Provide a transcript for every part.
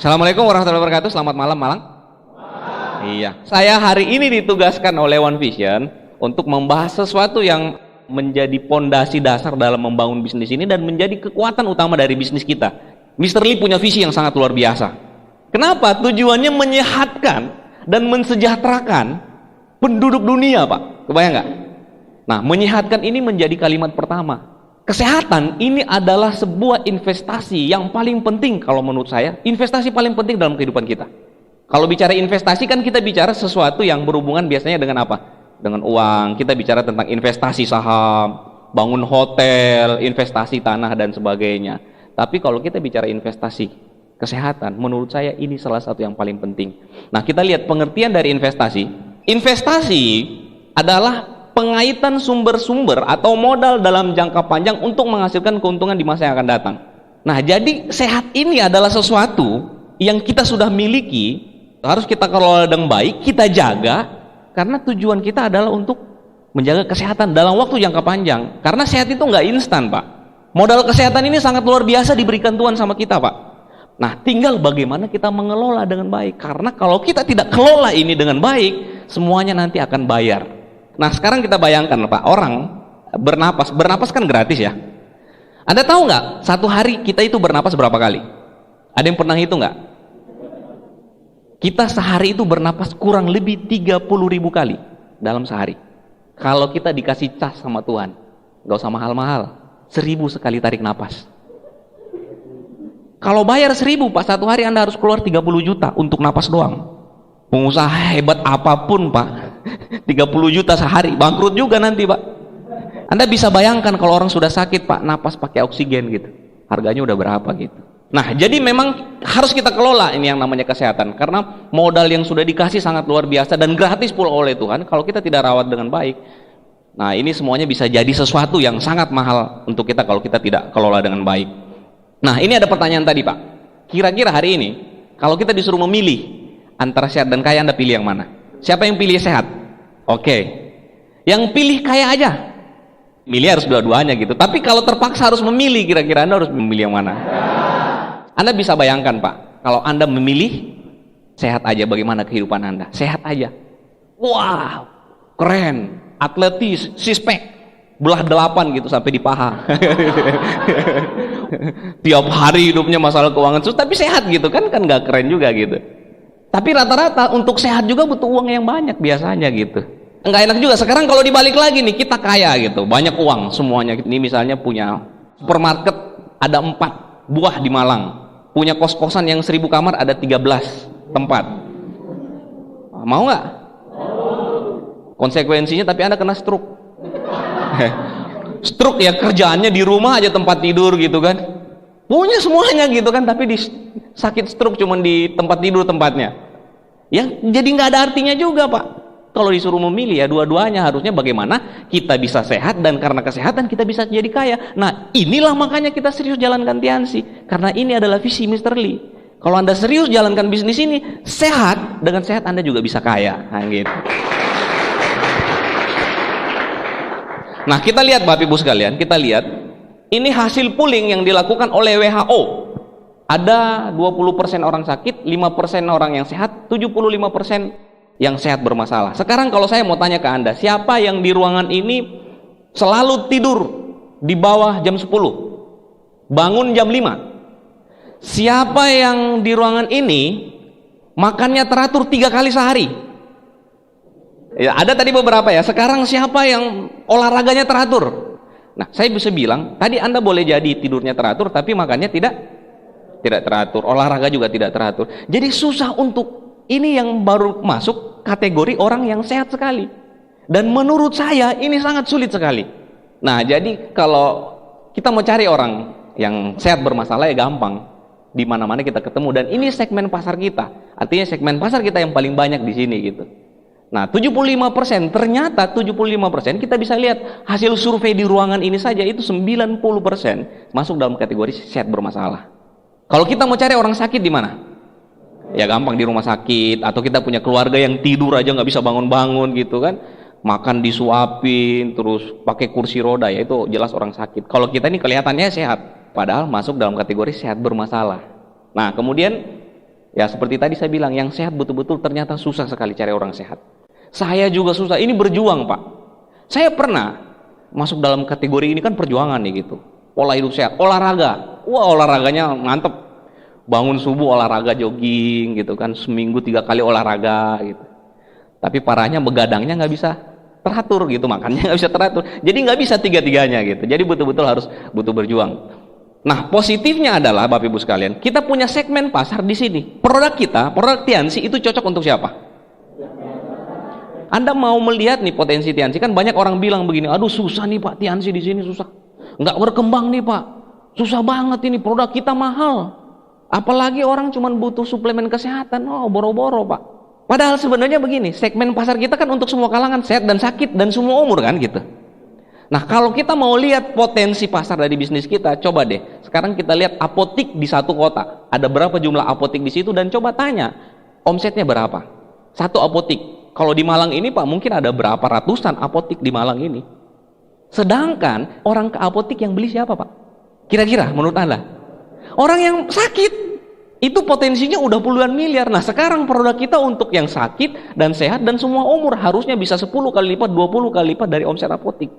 Assalamualaikum warahmatullahi wabarakatuh. Selamat malam, Malang. Iya, saya hari ini ditugaskan oleh One Vision untuk membahas sesuatu yang menjadi pondasi dasar dalam membangun bisnis ini dan menjadi kekuatan utama dari bisnis kita. Mr. Lee punya visi yang sangat luar biasa. Kenapa? Tujuannya menyehatkan dan mensejahterakan penduduk dunia, Pak. Kebayang nggak? Nah, menyehatkan ini menjadi kalimat pertama. Kesehatan ini adalah sebuah investasi yang paling penting kalau menurut saya. Investasi paling penting dalam kehidupan kita. Kalau bicara investasi kan kita bicara sesuatu yang berhubungan biasanya dengan apa? Dengan uang. Kita bicara tentang investasi saham, bangun hotel, investasi tanah dan sebagainya. Tapi kalau kita bicara investasi kesehatan, menurut saya ini salah satu yang paling penting. Nah, kita lihat pengertian dari investasi. Investasi adalah pengaitan sumber-sumber atau modal dalam jangka panjang untuk menghasilkan keuntungan di masa yang akan datang. Nah, jadi sehat ini adalah sesuatu yang kita sudah miliki, harus kita kelola dengan baik, kita jaga, karena tujuan kita adalah untuk menjaga kesehatan dalam waktu jangka panjang. Karena sehat itu nggak instan, Pak. Modal kesehatan ini sangat luar biasa diberikan Tuhan sama kita, Pak. Nah, tinggal bagaimana kita mengelola dengan baik. Karena kalau kita tidak kelola ini dengan baik, semuanya nanti akan bayar. Nah, sekarang kita bayangkan, Pak, orang bernapas kan gratis ya. Anda tahu nggak, satu hari kita itu bernapas berapa kali? Ada yang pernah hitung nggak? Kita sehari itu bernapas kurang lebih 30.000 kali dalam sehari. Kalau kita dikasih cas sama Tuhan, nggak usah mahal-mahal, 1.000 sekali tarik napas. Kalau bayar 1.000, Pak, satu hari Anda harus keluar 30 juta untuk napas doang. Pengusaha hebat apapun, Pak, 30 juta sehari, bangkrut juga nanti, Pak. Anda bisa bayangkan kalau orang sudah sakit, Pak, napas pakai oksigen gitu, harganya udah berapa gitu. Nah, jadi memang harus kita kelola ini yang namanya kesehatan, karena modal yang sudah dikasih sangat luar biasa dan gratis pula oleh Tuhan. Kalau kita tidak rawat dengan baik, nah ini semuanya bisa jadi sesuatu yang sangat mahal untuk kita kalau kita tidak kelola dengan baik. Nah, ini ada pertanyaan tadi, Pak. Kira-kira hari ini kalau kita disuruh memilih antara sehat dan kaya, Anda pilih yang mana? Siapa yang pilih sehat? Oke. Yang pilih kaya aja. Milih harus dua-duanya gitu. Tapi kalau terpaksa harus memilih, kira-kira Anda harus memilih yang mana? Anda bisa bayangkan, Pak, kalau Anda memilih sehat aja, bagaimana kehidupan Anda? Sehat aja. Wow, keren, atletis, six-pack, belah 8 gitu sampai di paha. Tiap hari hidupnya masalah keuangan, tapi sehat gitu kan nggak keren juga gitu. Tapi rata-rata untuk sehat juga butuh uang yang banyak biasanya gitu. Enggak enak juga. Sekarang kalau dibalik lagi nih, kita kaya gitu, banyak uang semuanya. Ini misalnya punya supermarket ada 4 buah di Malang, punya kos-kosan yang 1.000 kamar ada 13 tempat. Mau nggak? Konsekuensinya tapi Anda kena stroke. Stroke ya, kerjaannya di rumah aja, tempat tidur gitu kan. Punya semuanya gitu kan, tapi di sakit stroke cuman di tempat tidur tempatnya. Ya, jadi nggak ada artinya juga, Pak. Kalau disuruh memilih ya dua-duanya, harusnya bagaimana kita bisa sehat dan karena kesehatan kita bisa jadi kaya. Nah, inilah makanya kita serius jalankan Tianxi, karena ini adalah visi Mr. Lee. Kalau Anda serius jalankan bisnis ini, sehat, dengan sehat Anda juga bisa kaya. Nah, gitu. Nah, kita lihat Bapak Ibu sekalian, kita lihat ini hasil pooling yang dilakukan oleh WHO. Ada 20% orang sakit, 5% orang yang sehat, 75% yang sehat bermasalah. Sekarang kalau saya mau tanya ke Anda, siapa yang di ruangan ini selalu tidur di bawah jam 10? Bangun jam 5? Siapa yang di ruangan ini makannya teratur 3 kali sehari? Ya, ada tadi beberapa ya. Sekarang siapa yang olahraganya teratur? Nah, saya bisa bilang, tadi Anda boleh jadi tidurnya teratur, tapi makannya tidak teratur, olahraga juga tidak teratur. Jadi susah untuk ini yang baru masuk kategori orang yang sehat sekali. Dan menurut saya ini sangat sulit sekali. Nah, jadi kalau kita mau cari orang yang sehat bermasalah ya gampang. Di mana-mana kita ketemu, dan ini segmen pasar kita. Artinya segmen pasar kita yang paling banyak di sini gitu. Nah, 75%, ternyata 75% kita bisa lihat hasil survei di ruangan ini saja itu 90% masuk dalam kategori sehat bermasalah. Kalau kita mau cari orang sakit di mana? Ya gampang, di rumah sakit, atau kita punya keluarga yang tidur aja nggak bisa bangun-bangun gitu kan. Makan disuapin, terus pakai kursi roda, ya itu jelas orang sakit. Kalau kita ini kelihatannya sehat, padahal masuk dalam kategori sehat bermasalah. Nah, kemudian Ya seperti tadi saya bilang, yang sehat betul-betul ternyata susah sekali cari orang sehat. Saya juga susah, ini berjuang Pak. Saya pernah masuk dalam kategori ini, kan perjuangan nih gitu. Pola hidup sehat, olahraga. Wah olahraganya mantep. Bangun subuh olahraga jogging gitu kan, seminggu 3 kali olahraga gitu. Tapi parahnya begadangnya nggak bisa teratur gitu, makannya nggak bisa teratur. Jadi nggak bisa tiga-tiganya gitu. Jadi betul-betul harus butuh berjuang. Nah, positifnya adalah Bapak Ibu sekalian, kita punya segmen pasar di sini. Produk kita, produk Tiansi itu cocok untuk siapa? Anda mau melihat nih potensi Tiansi, kan banyak orang bilang begini, aduh susah nih Pak, Tiansi di sini susah. Nggak berkembang nih Pak. Susah banget ini, produk kita mahal. Apalagi orang cuma butuh suplemen kesehatan. Oh, boro-boro Pak. Padahal sebenarnya begini, segmen pasar kita kan untuk semua kalangan, sehat dan sakit dan semua umur kan gitu. Nah, kalau kita mau lihat potensi pasar dari bisnis kita, coba deh. Sekarang kita lihat apotik di satu kota. Ada berapa jumlah apotik di situ dan coba tanya, omsetnya berapa? Satu apotik. Kalau di Malang ini Pak, mungkin ada berapa ratusan apotik di Malang ini. Sedangkan orang ke apotik yang beli siapa Pak? Kira-kira menurut Anda? Orang yang sakit. Itu potensinya udah puluhan miliar. Nah, sekarang produk kita untuk yang sakit dan sehat dan semua umur harusnya bisa 10 kali lipat, 20 kali lipat dari omset apotik.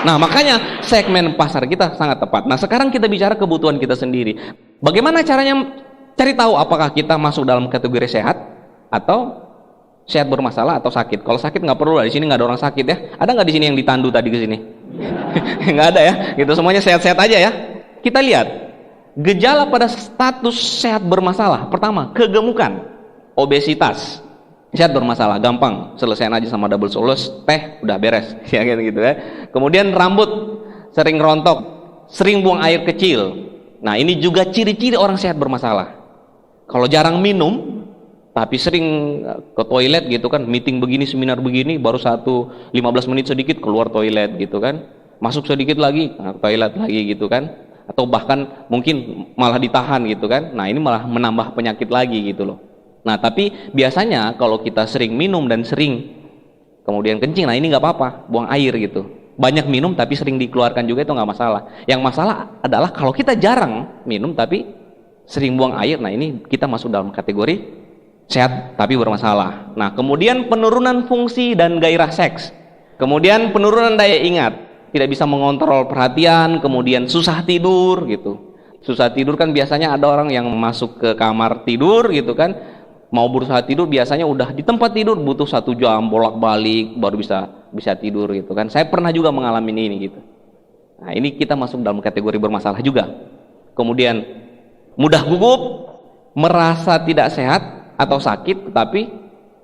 Nah, makanya segmen pasar kita sangat tepat. Nah, sekarang kita bicara kebutuhan kita sendiri. Bagaimana caranya cari tahu apakah kita masuk dalam kategori sehat atau sehat bermasalah atau sakit? Kalau sakit nggak perlu lah, di sini nggak ada orang sakit ya. Ada nggak di sini yang ditandu tadi ke sini? Nggak ada ya. Gitu semuanya sehat-sehat aja ya. Kita lihat gejala pada status sehat bermasalah. Pertama, kegemukan, obesitas. Sehat bermasalah, gampang, selesaiin aja sama double solution, teh udah beres, ya kan gitu ya. Kemudian rambut sering rontok, sering buang air kecil. Nah, ini juga ciri-ciri orang sehat bermasalah. Kalau jarang minum, tapi sering ke toilet gitu kan, meeting begini, seminar begini, baru 15 menit sedikit keluar toilet gitu kan, masuk sedikit lagi, nah, toilet lagi gitu kan, atau bahkan mungkin malah ditahan gitu kan. Nah, ini malah menambah penyakit lagi gitu loh. Nah, tapi biasanya kalau kita sering minum dan sering kemudian kencing, nah ini nggak apa-apa, buang air gitu. Banyak minum tapi sering dikeluarkan juga itu nggak masalah. Yang masalah adalah kalau kita jarang minum tapi sering buang air, nah ini kita masuk dalam kategori sehat tapi bermasalah. Nah, kemudian penurunan fungsi dan gairah seks. Kemudian penurunan daya ingat, tidak bisa mengontrol perhatian, kemudian susah tidur gitu. Susah tidur kan biasanya ada orang yang masuk ke kamar tidur gitu kan, mau berusaha tidur biasanya udah di tempat tidur butuh 1 jam bolak-balik baru bisa tidur gitu kan. Saya pernah juga mengalami ini gitu. Nah, ini kita masuk dalam kategori bermasalah juga. Kemudian mudah gugup, merasa tidak sehat atau sakit tetapi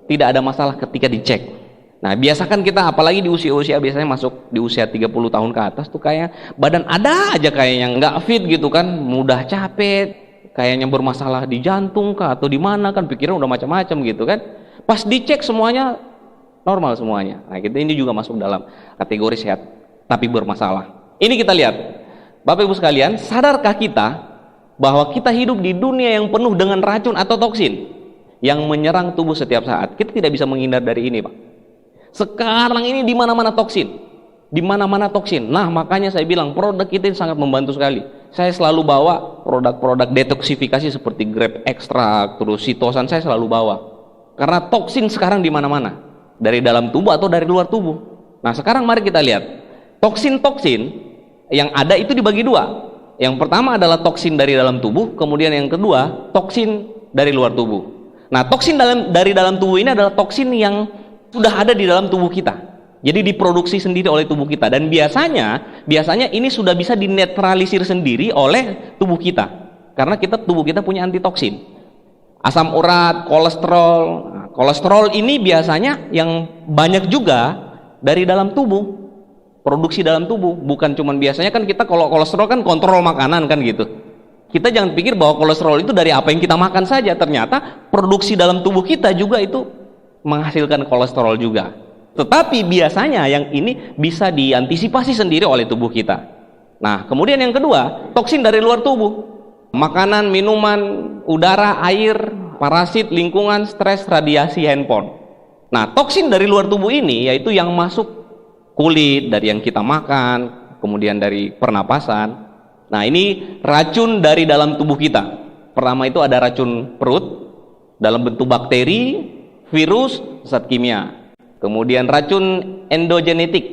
tidak ada masalah ketika dicek. Nah, biasakan kita apalagi di usia-usia biasanya masuk di usia 30 tahun ke atas tuh kayak badan ada aja kayaknya nggak fit gitu kan, mudah capek, kayaknya bermasalah di jantung kah atau di mana kan, pikiran udah macam-macam gitu kan. Pas dicek semuanya normal semuanya. Nah, kita ini juga masuk dalam kategori sehat tapi bermasalah. Ini kita lihat. Bapak Ibu sekalian, sadarkah kita bahwa kita hidup di dunia yang penuh dengan racun atau toksin yang menyerang tubuh setiap saat? Kita tidak bisa menghindar dari ini, Pak. Sekarang ini di mana-mana toksin. Di mana-mana toksin. Nah, makanya saya bilang produk kita sangat membantu sekali. Saya selalu bawa produk-produk detoksifikasi seperti grape ekstrak, terus sitosan saya selalu bawa. Karena toksin sekarang di mana-mana, dari dalam tubuh atau dari luar tubuh. Nah, sekarang mari kita lihat. Toksin-toksin yang ada itu dibagi dua. Yang pertama adalah toksin dari dalam tubuh, kemudian yang kedua toksin dari luar tubuh. Nah, toksin dari dalam tubuh ini adalah toksin yang sudah ada di dalam tubuh kita. Jadi diproduksi sendiri oleh tubuh kita, dan biasanya ini sudah bisa dinetralisir sendiri oleh tubuh kita. Karena tubuh kita punya antitoksin. Asam urat, kolesterol. Nah, kolesterol ini biasanya yang banyak juga dari dalam tubuh. Produksi dalam tubuh, bukan cuman biasanya kan kita kalau kolesterol kan kontrol makanan kan gitu. Kita jangan pikir bahwa kolesterol itu dari apa yang kita makan saja, ternyata produksi dalam tubuh kita juga itu menghasilkan kolesterol juga. Tetapi biasanya yang ini bisa diantisipasi sendiri oleh tubuh kita. Nah, kemudian yang kedua, toksin dari luar tubuh. Makanan, minuman, udara, air, parasit, lingkungan, stres, radiasi, handphone. Nah, toksin dari luar tubuh ini yaitu yang masuk kulit, dari yang kita makan, kemudian dari pernapasan. Nah, ini racun dari dalam tubuh kita. Pertama itu ada racun perut dalam bentuk bakteri, virus, zat kimia. Kemudian racun endogenetik,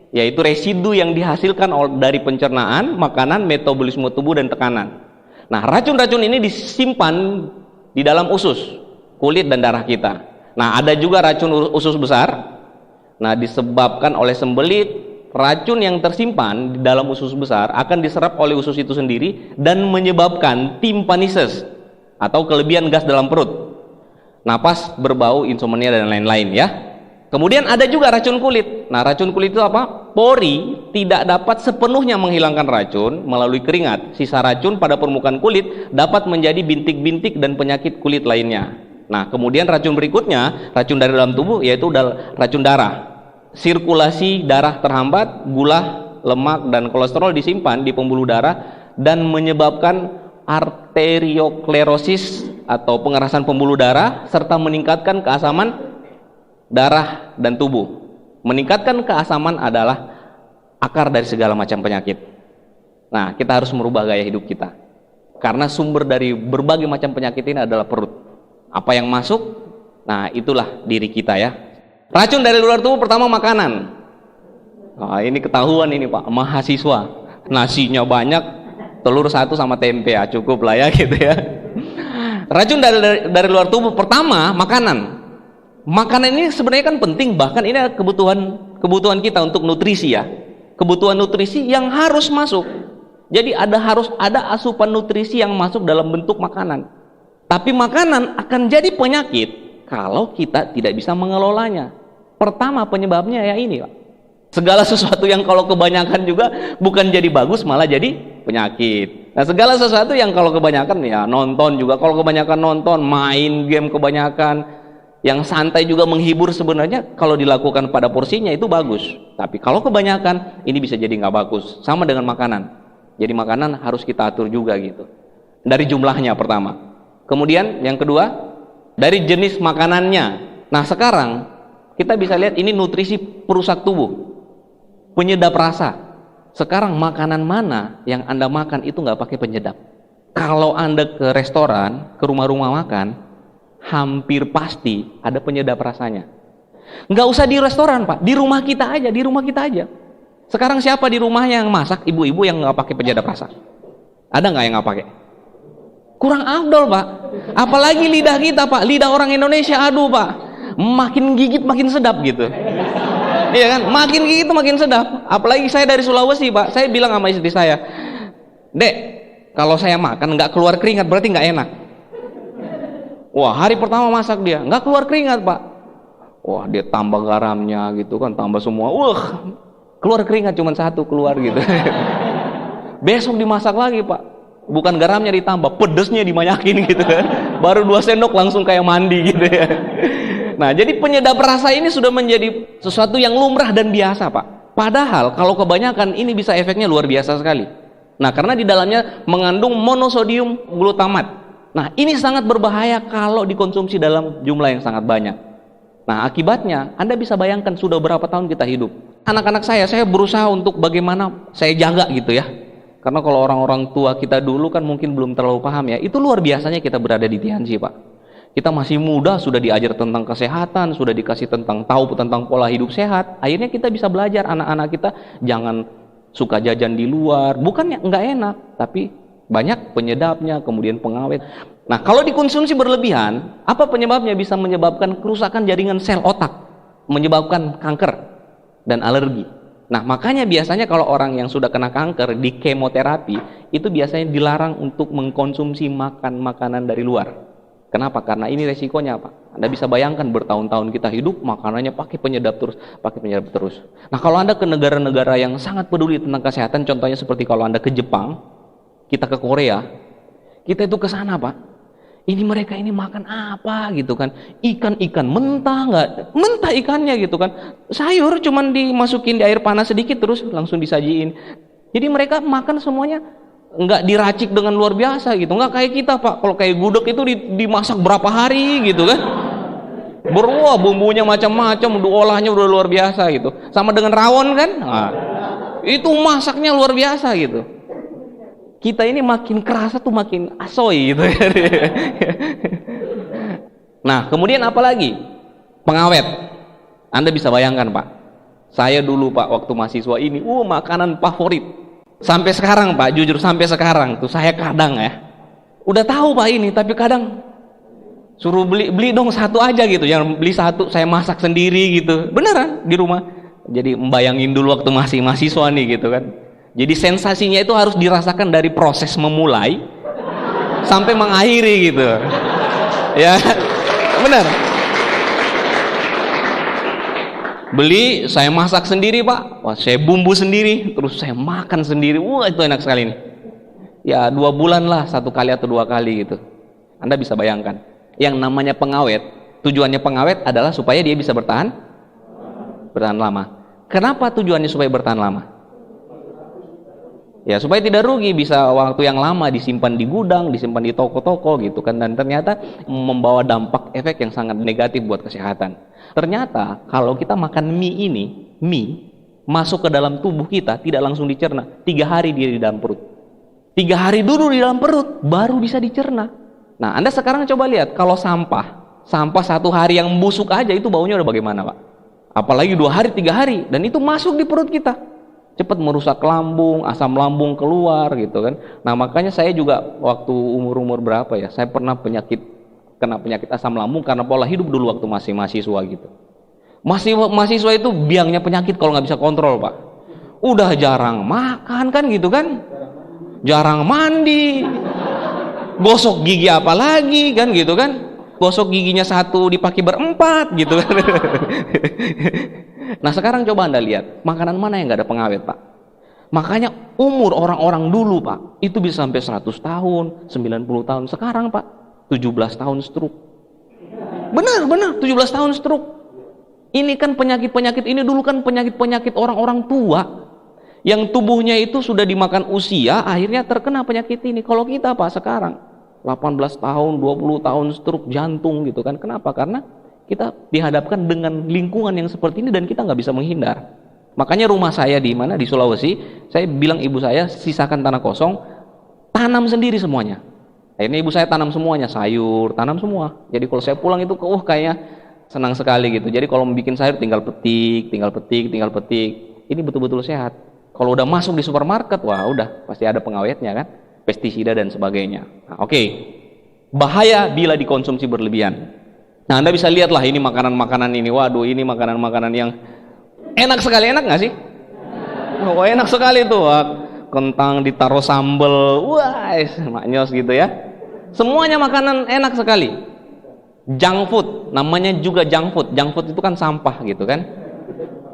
yaitu residu yang dihasilkan dari pencernaan, makanan, metabolisme tubuh, dan tekanan. Nah, racun-racun ini disimpan di dalam usus, kulit, dan darah kita. Nah, ada juga racun usus besar. Nah, disebabkan oleh sembelit, racun yang tersimpan di dalam usus besar akan diserap oleh usus itu sendiri dan menyebabkan tympanitis atau kelebihan gas dalam perut, napas berbau, insomnia, dan lain-lain ya. Kemudian ada juga racun kulit. Nah, racun kulit itu apa? Pori tidak dapat sepenuhnya menghilangkan racun melalui keringat. Sisa racun pada permukaan kulit dapat menjadi bintik-bintik dan penyakit kulit lainnya. Nah, kemudian racun berikutnya, racun dari dalam tubuh, yaitu racun darah. Sirkulasi darah terhambat, gula, lemak, dan kolesterol disimpan di pembuluh darah dan menyebabkan arteriosklerosis atau pengerasan pembuluh darah serta meningkatkan keasaman darah dan tubuh. Meningkatkan keasaman adalah akar dari segala macam penyakit. Nah, kita harus merubah gaya hidup kita. Karena sumber dari berbagai macam penyakit ini adalah perut. Apa yang masuk? Nah, itulah diri kita ya. Racun dari luar tubuh pertama makanan. Nah, ini ketahuan ini Pak, mahasiswa. Nasinya banyak, telur satu sama tempe ya, cukup lah ya gitu ya. Racun dari luar tubuh pertama makanan. Makanan ini sebenarnya kan penting, bahkan ini adalah kebutuhan kita untuk nutrisi ya. Kebutuhan nutrisi yang harus masuk. Jadi harus ada asupan nutrisi yang masuk dalam bentuk makanan. Tapi makanan akan jadi penyakit kalau kita tidak bisa mengelolanya. Pertama penyebabnya ya ini Pak. Segala sesuatu yang kalau kebanyakan juga bukan jadi bagus, malah jadi penyakit. Nah, segala sesuatu yang kalau kebanyakan ya nonton juga, kalau kebanyakan nonton, main game kebanyakan, yang santai juga menghibur sebenarnya kalau dilakukan pada porsinya itu bagus. Tapi kalau kebanyakan ini bisa jadi nggak bagus. Sama dengan makanan. Jadi makanan harus kita atur juga gitu. Dari jumlahnya pertama. Kemudian yang kedua, dari jenis makanannya. Nah, sekarang kita bisa lihat ini nutrisi perusak tubuh, penyedap rasa. Sekarang makanan mana yang Anda makan itu nggak pakai penyedap? Kalau Anda ke restoran, ke rumah-rumah makan, hampir pasti ada penyedap rasanya. Nggak usah di restoran Pak, di rumah kita aja, di rumah kita aja. Sekarang siapa di rumahnya yang masak? Ibu-ibu yang nggak pakai penyedap rasa? Ada nggak yang nggak pakai? Kurang afdol Pak. Apalagi lidah kita Pak, lidah orang Indonesia, aduh Pak, makin gigit makin sedap gitu. Iya kan, makin gigit makin sedap. Apalagi saya dari Sulawesi Pak, saya bilang sama istri saya, Dek, kalau saya makan nggak keluar keringat berarti nggak enak. Wah, hari pertama masak dia nggak keluar keringat Pak. Wah, dia tambah garamnya gitu kan, tambah semua. Keluar keringat cuma satu keluar gitu. Besok dimasak lagi Pak, bukan garamnya ditambah, pedesnya dibanyakin gitu kan. Baru 2 sendok langsung kayak mandi gitu ya. Nah, jadi penyedap rasa ini sudah menjadi sesuatu yang lumrah dan biasa Pak. Padahal kalau kebanyakan ini bisa efeknya luar biasa sekali. Nah, karena di dalamnya mengandung monosodium glutamat. Nah, ini sangat berbahaya kalau dikonsumsi dalam jumlah yang sangat banyak. Nah, akibatnya Anda bisa bayangkan sudah berapa tahun kita hidup. Anak-anak saya berusaha untuk bagaimana saya jaga gitu ya. Karena kalau orang-orang tua kita dulu kan mungkin belum terlalu paham ya. Itu luar biasanya kita berada di Tianji Pak. Kita masih muda, sudah diajar tentang kesehatan, sudah dikasih tahu tentang pola hidup sehat. Akhirnya kita bisa belajar, anak-anak kita jangan suka jajan di luar. Bukannya nggak enak, tapi banyak penyedapnya, kemudian pengawet. Nah, kalau dikonsumsi berlebihan, apa penyebabnya? Bisa menyebabkan kerusakan jaringan sel otak, menyebabkan kanker dan alergi. Nah, makanya biasanya kalau orang yang sudah kena kanker di kemoterapi, itu biasanya dilarang untuk mengkonsumsi makanan dari luar. Kenapa? Karena ini resikonya Pak. Anda bisa bayangkan bertahun-tahun kita hidup, makanannya pakai penyedap terus. Nah, kalau Anda ke negara-negara yang sangat peduli tentang kesehatan, contohnya seperti kalau Anda ke Jepang, kita ke Korea, kita itu ke sana Pak. Ini mereka ini makan apa gitu kan? Ikan mentah nggak? Mentah ikannya gitu kan? Sayur cuman dimasukin di air panas sedikit terus langsung disajiin. Jadi mereka makan semuanya nggak diracik dengan luar biasa gitu, nggak kayak kita Pak. Kalau kayak gudeg itu dimasak berapa hari gitu kan? Wah, bumbunya macam-macam, olahnya udah luar biasa gitu. Sama dengan rawon kan? Nah, itu masaknya luar biasa gitu. kita ini makin kerasa tuh makin asoy gitu. Nah, kemudian apa lagi? Pengawet. Anda bisa bayangkan, Pak. Saya dulu, Pak, waktu mahasiswa ini, makanan favorit. Sampai sekarang, Pak, jujur sampai sekarang tuh saya kadang ya, udah tahu Pak ini, tapi kadang suruh beli dong satu aja gitu. Yang beli satu saya masak sendiri gitu. Beneran di rumah. Jadi membayangin dulu waktu masih mahasiswa nih gitu kan. Jadi sensasinya itu harus dirasakan dari proses memulai sampai mengakhiri gitu. Ya, benar. Beli, saya masak sendiri Pak. Wah, saya bumbu sendiri, terus saya makan sendiri. Wah, itu enak sekali nih. Ya 2 bulan lah, 1 kali atau 2 kali gitu. Anda bisa bayangkan. Yang namanya pengawet, tujuannya pengawet adalah supaya dia bisa bertahan lama. Kenapa tujuannya supaya bertahan lama? Ya supaya tidak rugi, bisa waktu yang lama disimpan di gudang, disimpan di toko-toko gitu kan, dan ternyata membawa dampak efek yang sangat negatif buat kesehatan. Ternyata kalau kita makan mie masuk ke dalam tubuh kita tidak langsung dicerna, 3 hari dia di dalam perut. 3 hari dulu di dalam perut baru bisa dicerna. Nah, Anda sekarang coba lihat kalau sampah 1 hari yang busuk aja itu baunya udah bagaimana, Pak? Apalagi 2 hari, 3 hari, dan itu masuk di perut kita. Cepat merusak lambung, asam lambung keluar gitu kan. Nah, makanya saya juga waktu umur berapa ya, saya pernah kena penyakit asam lambung karena pola hidup dulu waktu masih mahasiswa gitu. Mahasiswa itu biangnya penyakit kalau nggak bisa kontrol, Pak. Udah jarang makan kan gitu kan, jarang mandi, gosok gigi apalagi kan gitu kan, gosok giginya 1 dipakai 4 gitu kan. Nah sekarang coba Anda lihat makanan mana yang nggak ada pengawet, Pak. Makanya umur orang-orang dulu, Pak, itu bisa sampai 100 tahun, 90 tahun. Sekarang, Pak, 17 tahun stroke. Benar 17 tahun stroke. Ini kan penyakit-penyakit ini dulu kan penyakit-penyakit orang-orang tua yang tubuhnya itu sudah dimakan usia, akhirnya terkena penyakit ini. Kalau kita, Pak, sekarang 18 tahun, 20 tahun stroke jantung gitu kan. Kenapa? Karena kita dihadapkan dengan lingkungan yang seperti ini dan kita nggak bisa menghindar. Makanya rumah saya di mana, di Sulawesi, saya bilang ibu saya sisakan tanah kosong, tanam sendiri semuanya. Akhirnya ibu saya tanam semuanya, sayur, tanam semua. Jadi kalau saya pulang itu kayaknya senang sekali gitu. Jadi kalau bikin sayur tinggal petik. Ini betul-betul sehat. Kalau udah masuk di supermarket, wah udah pasti ada pengawetnya kan, pestisida dan sebagainya. Nah, oke. Bahaya bila dikonsumsi berlebihan. Nah, Anda bisa lihatlah ini makanan-makanan ini. Waduh, ini makanan-makanan yang enak sekali. Enak nggak sih? Oh, enak sekali tuh. Wah, kentang ditaruh sambal. Wah, maknyos gitu ya. Semuanya makanan enak sekali. Junk food, namanya juga junk food. Junk food itu kan sampah gitu kan.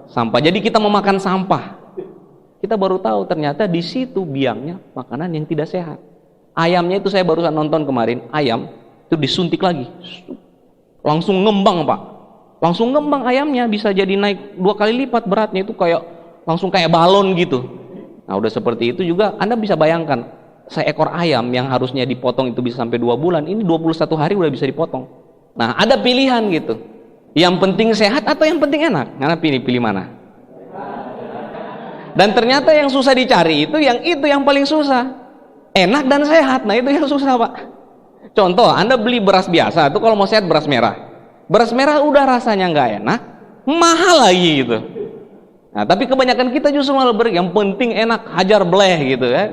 Sampah. Jadi kita memakan sampah. Kita baru tahu ternyata di situ biangnya makanan yang tidak sehat. Ayamnya itu saya barusan nonton kemarin. Ayam itu disuntik lagi. Langsung ngembang, Pak. Langsung ngembang ayamnya, bisa jadi naik 2 kali lipat beratnya, itu langsung kayak balon gitu. Nah, udah seperti itu juga Anda bisa bayangkan, seekor ayam yang harusnya dipotong itu bisa sampai 2 bulan, ini 21 hari udah bisa dipotong. Nah, ada pilihan gitu. Yang penting sehat atau yang penting enak? Anda pilih mana? Dan ternyata yang susah dicari itu yang paling susah. Enak dan sehat. Nah, itu yang susah, Pak. Contoh, Anda beli beras biasa, itu kalau mau sehat beras merah. Beras merah udah rasanya nggak enak, mahal lagi gitu. Nah, tapi kebanyakan kita justru malah yang penting enak, hajar bleh gitu kan.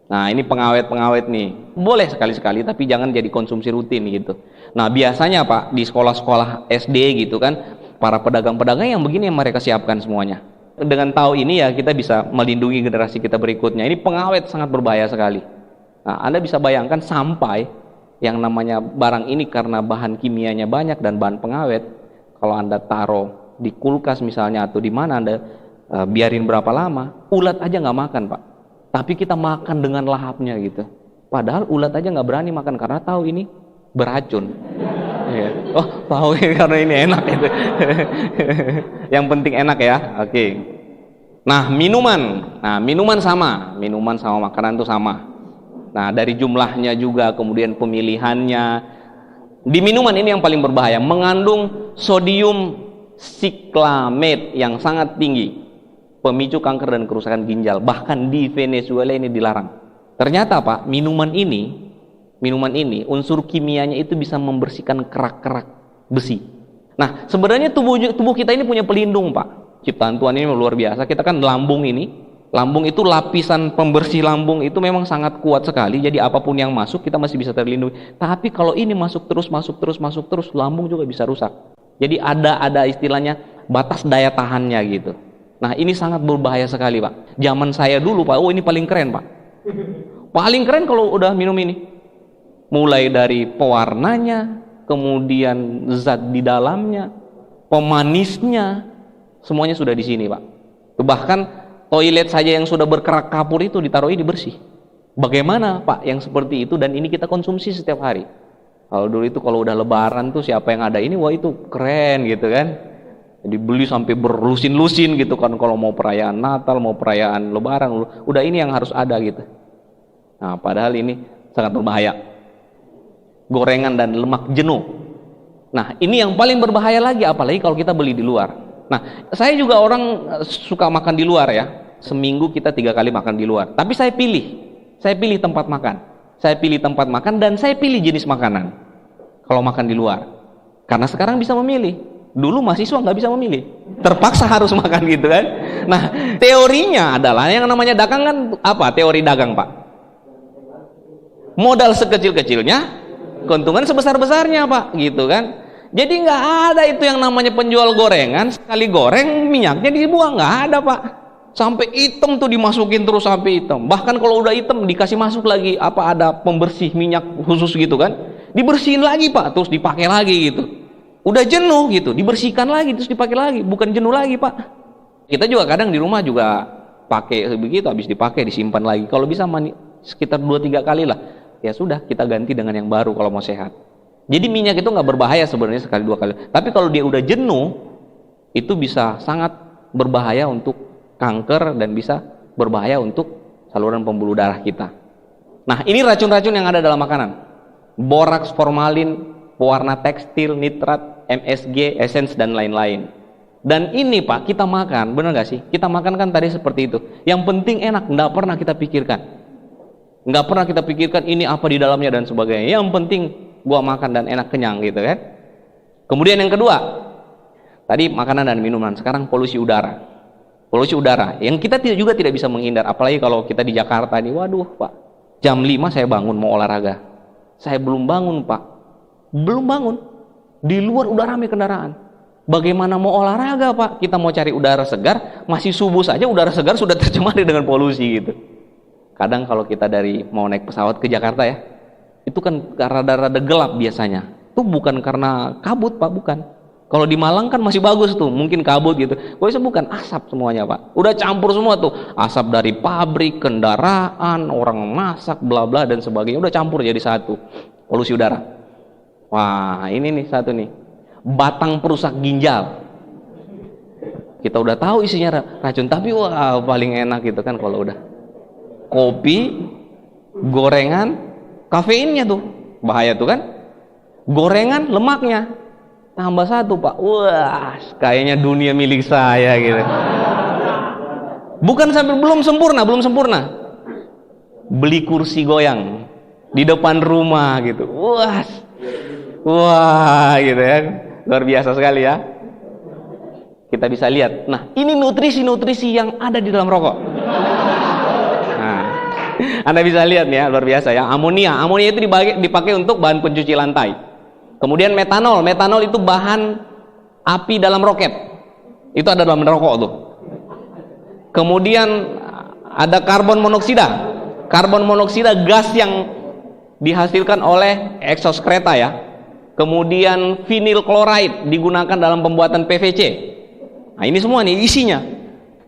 Nah, ini pengawet-pengawet nih. Boleh sekali-sekali, tapi jangan jadi konsumsi rutin gitu. Nah, biasanya Pak, di sekolah-sekolah SD gitu kan, para pedagang-pedagang yang begini yang mereka siapkan semuanya. Dengan tahu ini ya, kita bisa melindungi generasi kita berikutnya. Ini pengawet sangat berbahaya sekali. Nah, Anda bisa bayangkan sampai yang namanya barang ini karena bahan kimianya banyak dan bahan pengawet, kalau Anda taruh di kulkas misalnya atau di mana Anda biarin berapa lama, ulat aja nggak makan, Pak. Tapi kita makan dengan lahapnya gitu. Padahal ulat aja nggak berani makan karena tahu ini beracun. Oh, tahu ya, karena ini enak itu. Yang penting enak ya. Oke. Nah, minuman sama makanan itu sama. Nah, dari jumlahnya juga, kemudian pemilihannya. Di minuman ini yang paling berbahaya, mengandung sodium siklamate yang sangat tinggi, pemicu kanker dan kerusakan ginjal. Bahkan di Venezuela ini dilarang. Ternyata Pak, minuman ini unsur kimianya itu bisa membersihkan kerak-kerak besi. Nah, sebenarnya tubuh kita ini punya pelindung Pak. Ciptaan Tuhan ini luar biasa. Kita kan lambung itu lapisan pembersih lambung itu memang sangat kuat sekali. Jadi apapun yang masuk kita masih bisa terlindungi. Tapi kalau ini masuk terus, lambung juga bisa rusak. Jadi ada istilahnya batas daya tahannya gitu. Nah, ini sangat berbahaya sekali Pak. Zaman saya dulu Pak, ini paling keren Pak. Paling keren kalau udah minum ini. Mulai dari pewarnanya, kemudian zat di dalamnya, pemanisnya, semuanya sudah di sini Pak. Bahkan toilet saja yang sudah berkerak kapur itu ditaruh ini bersih. Bagaimana Pak yang seperti itu, dan ini kita konsumsi setiap hari. Kalau dulu itu kalau udah lebaran tuh siapa yang ada ini, wah itu keren gitu kan. Jadi beli sampai berlusin-lusin gitu kan, kalau mau perayaan Natal, mau perayaan lebaran, udah ini yang harus ada gitu. Nah, padahal ini sangat berbahaya. Gorengan dan lemak jenuh. Nah, ini yang paling berbahaya lagi, apalagi kalau kita beli di luar. Nah, saya juga orang suka makan di luar ya. Seminggu kita 3 kali makan di luar. Tapi saya pilih tempat makan. Saya pilih tempat makan dan saya pilih jenis makanan kalau makan di luar. Karena sekarang bisa memilih. Dulu mahasiswa nggak bisa memilih. Terpaksa harus makan gitu kan. Nah, teorinya adalah yang namanya dagang kan apa? Teori dagang Pak. Modal sekecil-kecilnya, keuntungan sebesar-besarnya Pak, gitu kan. Jadi nggak ada itu yang namanya penjual gorengan, sekali goreng minyaknya dibuang, nggak ada Pak. Sampai hitam tuh dimasukin terus sampai hitam. Bahkan kalau udah hitam dikasih masuk lagi ada pembersih minyak khusus gitu kan. Dibersihin lagi Pak, terus dipakai lagi gitu. Udah jenuh gitu, dibersihkan lagi terus dipakai lagi, bukan jenuh lagi Pak. Kita juga kadang di rumah juga pakai begitu, habis dipakai disimpan lagi. Kalau bisa sekitar 2-3 kali lah. Ya sudah, kita ganti dengan yang baru kalau mau sehat. Jadi minyak itu nggak berbahaya sebenarnya sekali 2 kali. Tapi kalau dia udah jenuh, itu bisa sangat berbahaya untuk kanker dan bisa berbahaya untuk saluran pembuluh darah kita. Nah, ini racun-racun yang ada dalam makanan. Boraks, formalin, pewarna tekstil, nitrat, MSG, essence dan lain-lain. Dan ini Pak, kita makan, benar nggak sih? Kita makan kan tadi seperti itu. Yang penting enak, nggak pernah kita pikirkan. Nggak pernah kita pikirkan ini apa di dalamnya dan sebagainya. Yang penting gua makan dan enak, kenyang gitu kan. Kemudian yang kedua, tadi makanan dan minuman. Sekarang polusi udara. Polusi udara yang kita juga tidak bisa menghindar, apalagi kalau kita di Jakarta nih. Waduh Pak, jam 5 saya bangun mau olahraga. Saya belum bangun Pak. Belum bangun. Di luar udah ramai kendaraan. Bagaimana mau olahraga Pak? Kita mau cari udara segar, masih subuh saja udara segar sudah tercemari dengan polusi gitu. Kadang kalau kita mau naik pesawat ke Jakarta ya, itu kan rada-rada gelap biasanya. Itu bukan karena kabut Pak, bukan. Kalau di Malang kan masih bagus tuh, mungkin kabut gitu. Kalau itu bukan, asap semuanya Pak. Udah campur semua tuh, asap dari pabrik, kendaraan, orang masak, bla bla dan sebagainya. Udah campur jadi satu. Polusi udara. Wah, ini nih satu nih. Batang perusak ginjal. Kita udah tahu isinya racun, tapi wah paling enak gitu kan kalau udah. Kopi, gorengan, kafeinnya tuh bahaya tuh kan. Gorengan, lemaknya tambah satu Pak. Wah, kayaknya dunia milik saya gitu. Bukan sampai belum sempurna. Beli kursi goyang di depan rumah gitu. Wah, gitu ya. Luar biasa sekali ya. Kita bisa lihat. Nah, ini nutrisi-nutrisi yang ada di dalam rokok. Nah, Anda bisa lihat ya, luar biasa ya. Amonia itu dipakai untuk bahan pencuci lantai. Kemudian metanol itu bahan api dalam roket. Itu ada dalam rokok tuh. Kemudian ada karbon monoksida. Karbon monoksida gas yang dihasilkan oleh eksos kereta ya. Kemudian vinyl chloride digunakan dalam pembuatan PVC. Nah, ini semua nih isinya.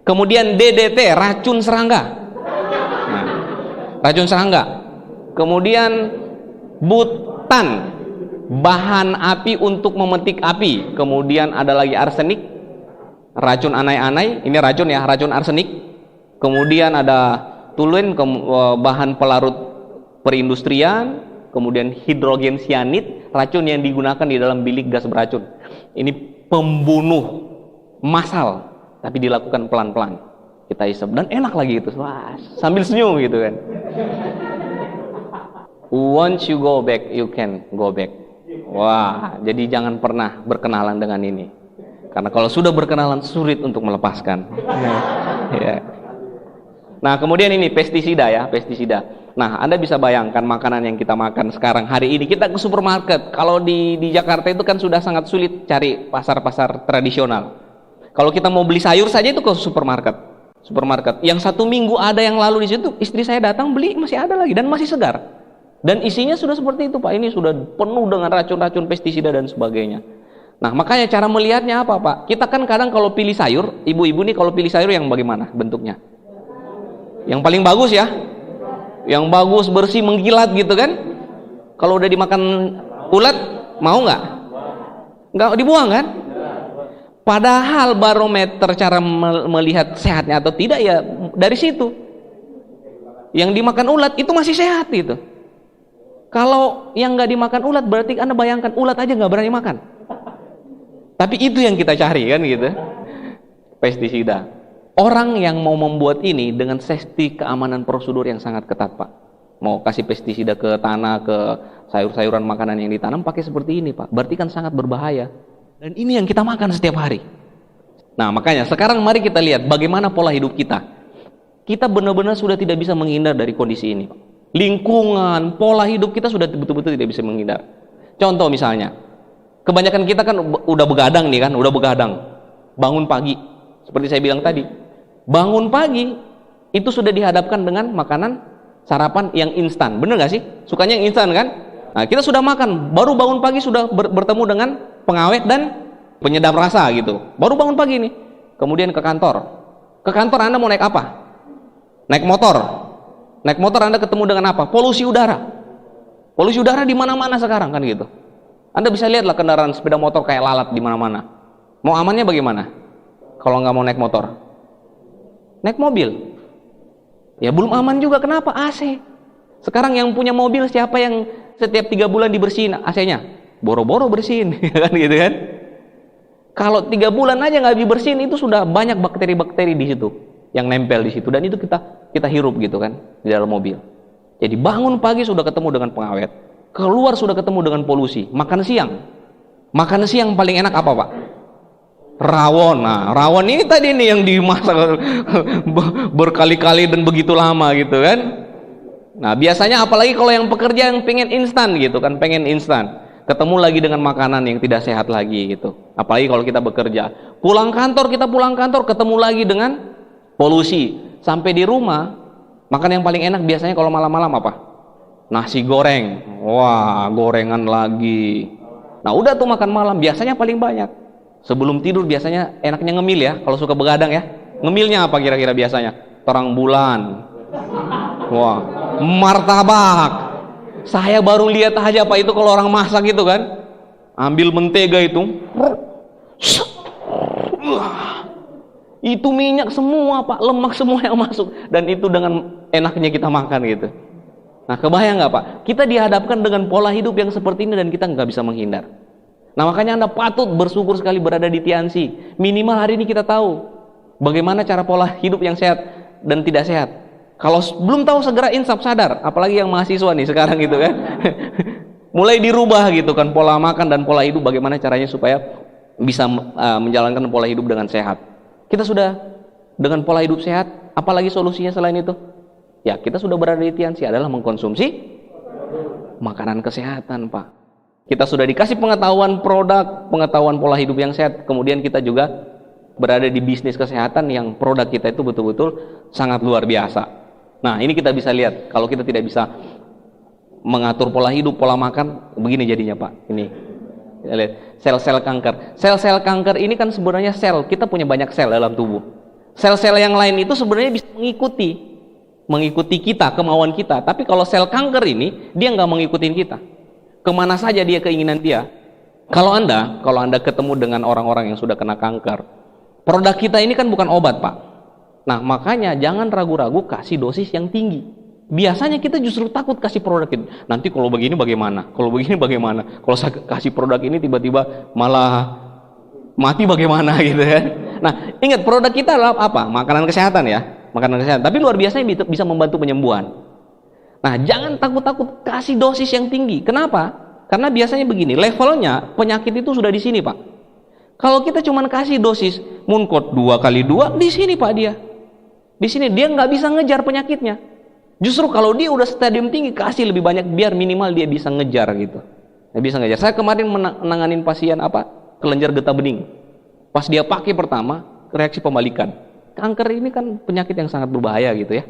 Kemudian DDT, racun serangga. Nah, racun serangga. Kemudian butan, bahan api untuk memetik api. Kemudian ada lagi arsenik, racun anai-anai. Ini racun ya, racun arsenik. Kemudian ada toluene, bahan pelarut perindustrian. Kemudian hidrogen cyanid, racun yang digunakan di dalam bilik gas beracun. Ini pembunuh massal, tapi dilakukan pelan-pelan. Kita isep dan enak lagi itu. Wah, sambil senyum gitu kan. Once you go back, you can go back. Wah, jadi jangan pernah berkenalan dengan ini. Karena kalau sudah berkenalan sulit untuk melepaskan. Ya. Nah, kemudian ini pestisida ya, pestisida. Nah, Anda bisa bayangkan makanan yang kita makan sekarang hari ini. Kita ke supermarket. Kalau di Jakarta itu kan sudah sangat sulit cari pasar-pasar tradisional. Kalau kita mau beli sayur saja itu ke supermarket. Supermarket. Yang 1 minggu ada yang lalu di situ, istri saya datang beli masih ada lagi dan masih segar. Dan isinya sudah seperti itu, Pak. Ini sudah penuh dengan racun-racun pestisida dan sebagainya. Nah, makanya cara melihatnya apa, Pak? Kita kan kadang kalau pilih sayur, ibu-ibu nih kalau pilih sayur yang bagaimana bentuknya? Yang paling bagus ya? Yang bagus, bersih, mengkilat gitu kan? Kalau udah dimakan ulat, mau nggak? Nggak dibuang kan? Padahal barometer cara melihat sehatnya atau tidak ya dari situ. Yang dimakan ulat itu masih sehat gitu. Kalau yang nggak dimakan ulat berarti Anda bayangkan ulat aja nggak berani makan. Tapi itu yang kita cari kan gitu. Pestisida. Orang yang mau membuat ini dengan safety keamanan prosedur yang sangat ketat, Pak. Mau kasih pestisida ke tanah, ke sayur-sayuran makanan yang ditanam pakai seperti ini, Pak. Berarti kan sangat berbahaya. Dan ini yang kita makan setiap hari. Nah, makanya sekarang mari kita lihat bagaimana pola hidup kita. Kita benar-benar sudah tidak bisa menghindar dari kondisi ini, Pak. Lingkungan, pola hidup kita sudah betul-betul tidak bisa menghindar. Contoh misalnya, kebanyakan kita kan udah begadang nih kan, udah begadang. Bangun pagi, seperti saya bilang tadi. Bangun pagi, itu sudah dihadapkan dengan makanan sarapan yang instan. Bener gak sih? Sukanya yang instan kan? Nah, kita sudah makan, baru bangun pagi sudah bertemu dengan pengawet dan penyedap rasa gitu. Baru bangun pagi nih. Kemudian ke kantor. Ke kantor Anda mau naik apa? Naik motor. Naik motor Anda ketemu dengan apa? Polusi udara. Polusi udara di mana-mana sekarang kan gitu. Anda bisa lihatlah kendaraan sepeda motor kayak lalat di mana-mana. Mau amannya bagaimana? Kalau nggak mau naik motor, naik mobil. Ya belum aman juga. Kenapa? AC. Sekarang yang punya mobil siapa yang setiap 3 bulan dibersihin AC-nya? Boro-boro bersihin, kan gitu kan? Kalau 3 bulan aja nggak dibersihin itu sudah banyak bakteri-bakteri di situ yang nempel di situ dan itu kita hirup gitu kan di dalam mobil. Jadi bangun pagi sudah ketemu dengan pengawet, keluar sudah ketemu dengan polusi. Makan siang paling enak apa, Pak? Rawon. Nah, rawon ini tadi nih yang dimasak berkali-kali dan begitu lama gitu kan. Nah, biasanya apalagi kalau yang pekerja yang pengen instan gitu kan, pengen instan. Ketemu lagi dengan makanan yang tidak sehat lagi gitu. Apalagi kalau kita bekerja. Pulang kantor ketemu lagi dengan polusi. Sampai di rumah, makan yang paling enak biasanya kalau malam-malam apa? Nasi goreng. Wah, gorengan lagi. Nah, udah tuh makan malam biasanya paling banyak. Sebelum tidur biasanya enaknya ngemil ya, kalau suka begadang ya. Ngemilnya apa kira-kira biasanya? Terang bulan. Wah, martabak. Saya baru lihat aja Pak itu kalau orang masak gitu kan. Ambil mentega itu. Itu minyak semua Pak, lemak semua yang masuk. Dan itu dengan enaknya kita makan gitu. Nah, kebayang nggak Pak? Kita dihadapkan dengan pola hidup yang seperti ini dan kita nggak bisa menghindar. Nah, makanya Anda patut bersyukur sekali berada di Tiansi. Minimal hari ini kita tahu bagaimana cara pola hidup yang sehat dan tidak sehat. Kalau belum tahu segera insaf sadar, apalagi yang mahasiswa nih sekarang gitu kan. Mulai dirubah gitu kan pola makan dan pola hidup, bagaimana caranya supaya bisa menjalankan pola hidup dengan sehat. Kita sudah dengan pola hidup sehat, apalagi solusinya selain itu? Ya, kita sudah berada di Tiansi adalah mengkonsumsi makanan kesehatan, Pak. Kita sudah dikasih pengetahuan produk, pengetahuan pola hidup yang sehat, kemudian kita juga berada di bisnis kesehatan yang produk kita itu betul-betul sangat luar biasa. Nah, ini kita bisa lihat, kalau kita tidak bisa mengatur pola hidup, pola makan, begini jadinya Pak. Ini, lihat, sel-sel kanker. Sel-sel kanker ini kan sebenarnya sel, kita punya banyak sel dalam tubuh. Sel-sel yang lain itu sebenarnya bisa mengikuti kita, kemauan kita. Tapi kalau sel kanker ini, dia nggak mengikutin kita. Kemana saja dia keinginan dia. Kalau anda ketemu dengan orang-orang yang sudah kena kanker, produk kita ini kan bukan obat Pak. Nah, makanya jangan ragu-ragu kasih dosis yang tinggi. Biasanya kita justru takut kasih produk itu. Nanti kalau begini bagaimana? Kalau begini bagaimana? Kalau saya kasih produk ini tiba-tiba malah mati bagaimana gitu kan? Nah, ingat produk kita adalah apa? Makanan kesehatan ya, makanan kesehatan. Tapi luar biasanya bisa membantu penyembuhan. Nah, jangan takut-takut kasih dosis yang tinggi. Kenapa? Karena biasanya begini, levelnya penyakit itu sudah di sini, Pak. Kalau kita cuma kasih dosis Mooncode 2x2, di sini Pak dia. Di sini dia nggak bisa ngejar penyakitnya. Justru kalau dia udah stadium tinggi, kasih lebih banyak biar minimal dia bisa ngejar gitu. Dia bisa ngejar. Saya kemarin menanganin pasien kelenjar getah bening. Pas dia pakai pertama, reaksi pembalikan. Kanker ini kan penyakit yang sangat berbahaya gitu ya.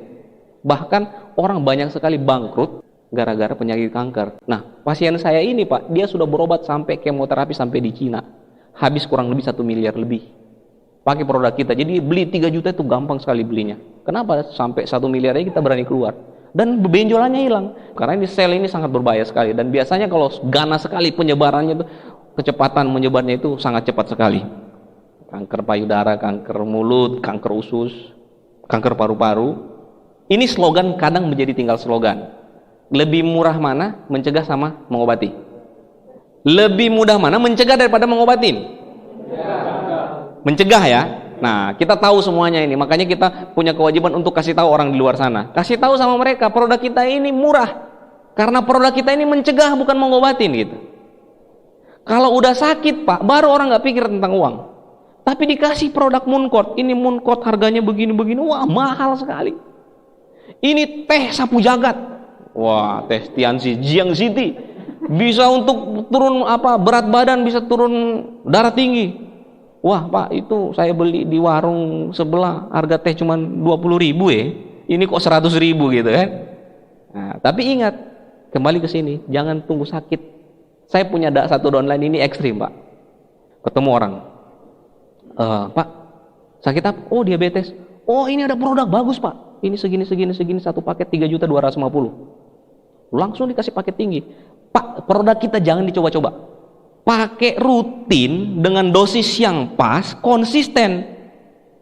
Bahkan orang banyak sekali bangkrut gara-gara penyakit kanker. Nah, pasien saya ini Pak, dia sudah berobat sampai kemoterapi sampai di Cina. Habis kurang lebih 1 miliar lebih. Pakai produk kita. Jadi beli 3 juta itu gampang sekali belinya. Kenapa? Sampai 1 miliar aja kita berani keluar. Dan benjolannya hilang. Karena ini sel ini sangat berbahaya sekali. Dan biasanya kalau ganas sekali penyebarannya itu, kecepatan menyebarnya itu sangat cepat sekali. Kanker payudara, kanker mulut, kanker usus, kanker paru-paru. Ini slogan kadang menjadi tinggal slogan. Lebih murah mana mencegah sama mengobati? Lebih mudah mana mencegah daripada mengobatin? Mencegah ya. Nah, kita tahu semuanya ini. Makanya kita punya kewajiban untuk kasih tahu orang di luar sana. Kasih tahu sama mereka produk kita ini murah. Karena produk kita ini mencegah bukan mengobatin gitu. Kalau udah sakit Pak, baru orang nggak pikir tentang uang. Tapi dikasih produk Mooncode, ini Mooncode harganya begini-begini, wah mahal sekali. Ini teh sapu jagat, wah teh Tianxi, Jiang City, bisa untuk turun berat badan, bisa turun darah tinggi. Wah Pak, itu saya beli di warung sebelah, harga teh cuma 20.000 ya, ini kok 100.000 gitu kan. Nah, tapi ingat, kembali ke sini, jangan tunggu sakit. Saya punya satu downline ini ekstrim Pak, ketemu orang. Pak, sakit apa? Oh diabetes. Oh ini ada produk bagus Pak. Ini segini satu paket 3.250.000. Langsung dikasih paket tinggi. Pak, produk kita jangan dicoba-coba. Pakai rutin dengan dosis yang pas, konsisten.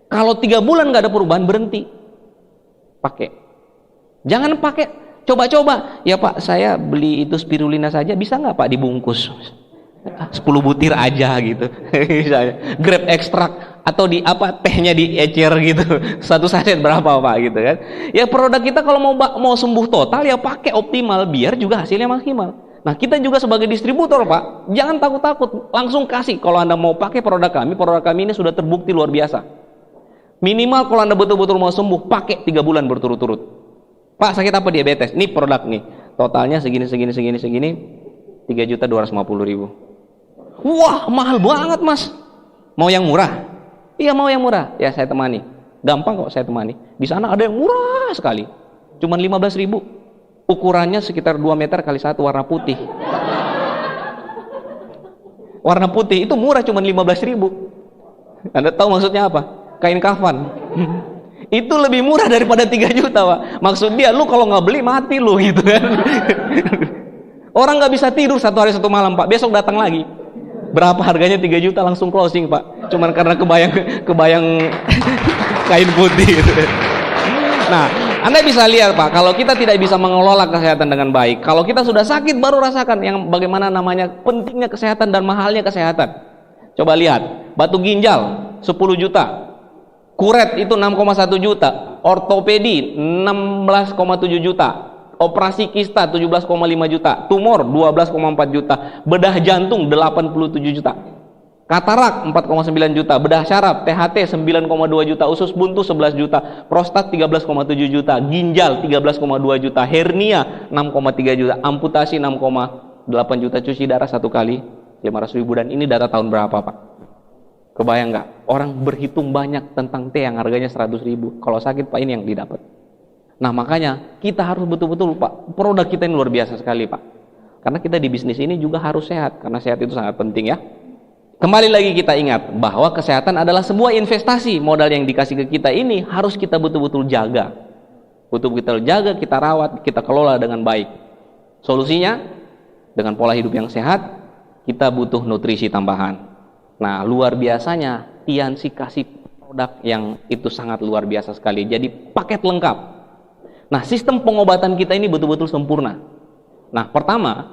Kalau 3 bulan nggak ada perubahan berhenti. Pakai. Jangan pakai coba-coba. Ya Pak, saya beli itu spirulina saja bisa nggak Pak dibungkus? 10 butir aja gitu. Grape ekstrak atau tehnya diecer gitu. 1 saset berapa Pak gitu kan. Ya produk kita kalau mau sembuh total ya pakai optimal biar juga hasilnya maksimal. Nah, kita juga sebagai distributor Pak, jangan takut-takut, langsung kasih. Kalau Anda mau pakai produk kami ini sudah terbukti luar biasa. Minimal kalau Anda betul-betul mau sembuh, pakai 3 bulan berturut-turut. Pak, sakit apa? Diabetes. Nih produk nih. Totalnya segini 3.250.000. Wah, mahal banget Mas. Mau yang murah? Iya, mau yang murah. Ya, saya temani. Gampang kok saya temani. Di sana ada yang murah sekali. Cuman 15.000. Ukurannya sekitar 2 meter kali 1, warna putih. Warna putih itu murah, cuman 15.000. Anda tahu maksudnya apa? Kain kafan. Itu lebih murah daripada 3 juta Pak. Maksud dia, lu kalau nggak beli mati lu gitu kan. Orang nggak bisa tidur 1 hari 1 malam Pak. Besok datang lagi. Berapa harganya? 3 juta langsung closing Pak. Cuman karena kebayang kain putih gitu. Nah, Anda bisa lihat Pak, kalau kita tidak bisa mengelola kesehatan dengan baik, kalau kita sudah sakit baru rasakan yang bagaimana namanya pentingnya kesehatan dan mahalnya kesehatan. Coba lihat, batu ginjal 10 juta, kuret itu 6,1 juta, ortopedi 16,7 juta, operasi kista 17,5 juta, tumor 12,4 juta, bedah jantung 87 juta, katarak 4,9 juta, bedah syaraf THT 9,2 juta, usus buntu 11 juta, prostat 13,7 juta, ginjal 13,2 juta, hernia 6,3 juta, amputasi 6,8 juta, cuci darah 1 kali 500.000. Dan ini data tahun berapa Pak? Kebayang nggak? Orang berhitung banyak tentang teh yang harganya 100.000. Kalau sakit Pak, ini yang didapat. Nah, makanya kita harus betul-betul Pak, produk kita ini luar biasa sekali Pak. Karena kita di bisnis ini juga harus sehat, karena sehat itu sangat penting ya. Kembali lagi kita ingat bahwa kesehatan adalah sebuah investasi. Modal yang dikasih ke kita ini harus kita betul-betul jaga. Betul-betul jaga, kita rawat, kita kelola dengan baik. Solusinya dengan pola hidup yang sehat, kita butuh nutrisi tambahan. Nah, luar biasanya Tianxi kasih produk yang itu sangat luar biasa sekali. Jadi paket lengkap. Nah, sistem pengobatan kita ini betul-betul sempurna. Nah, pertama,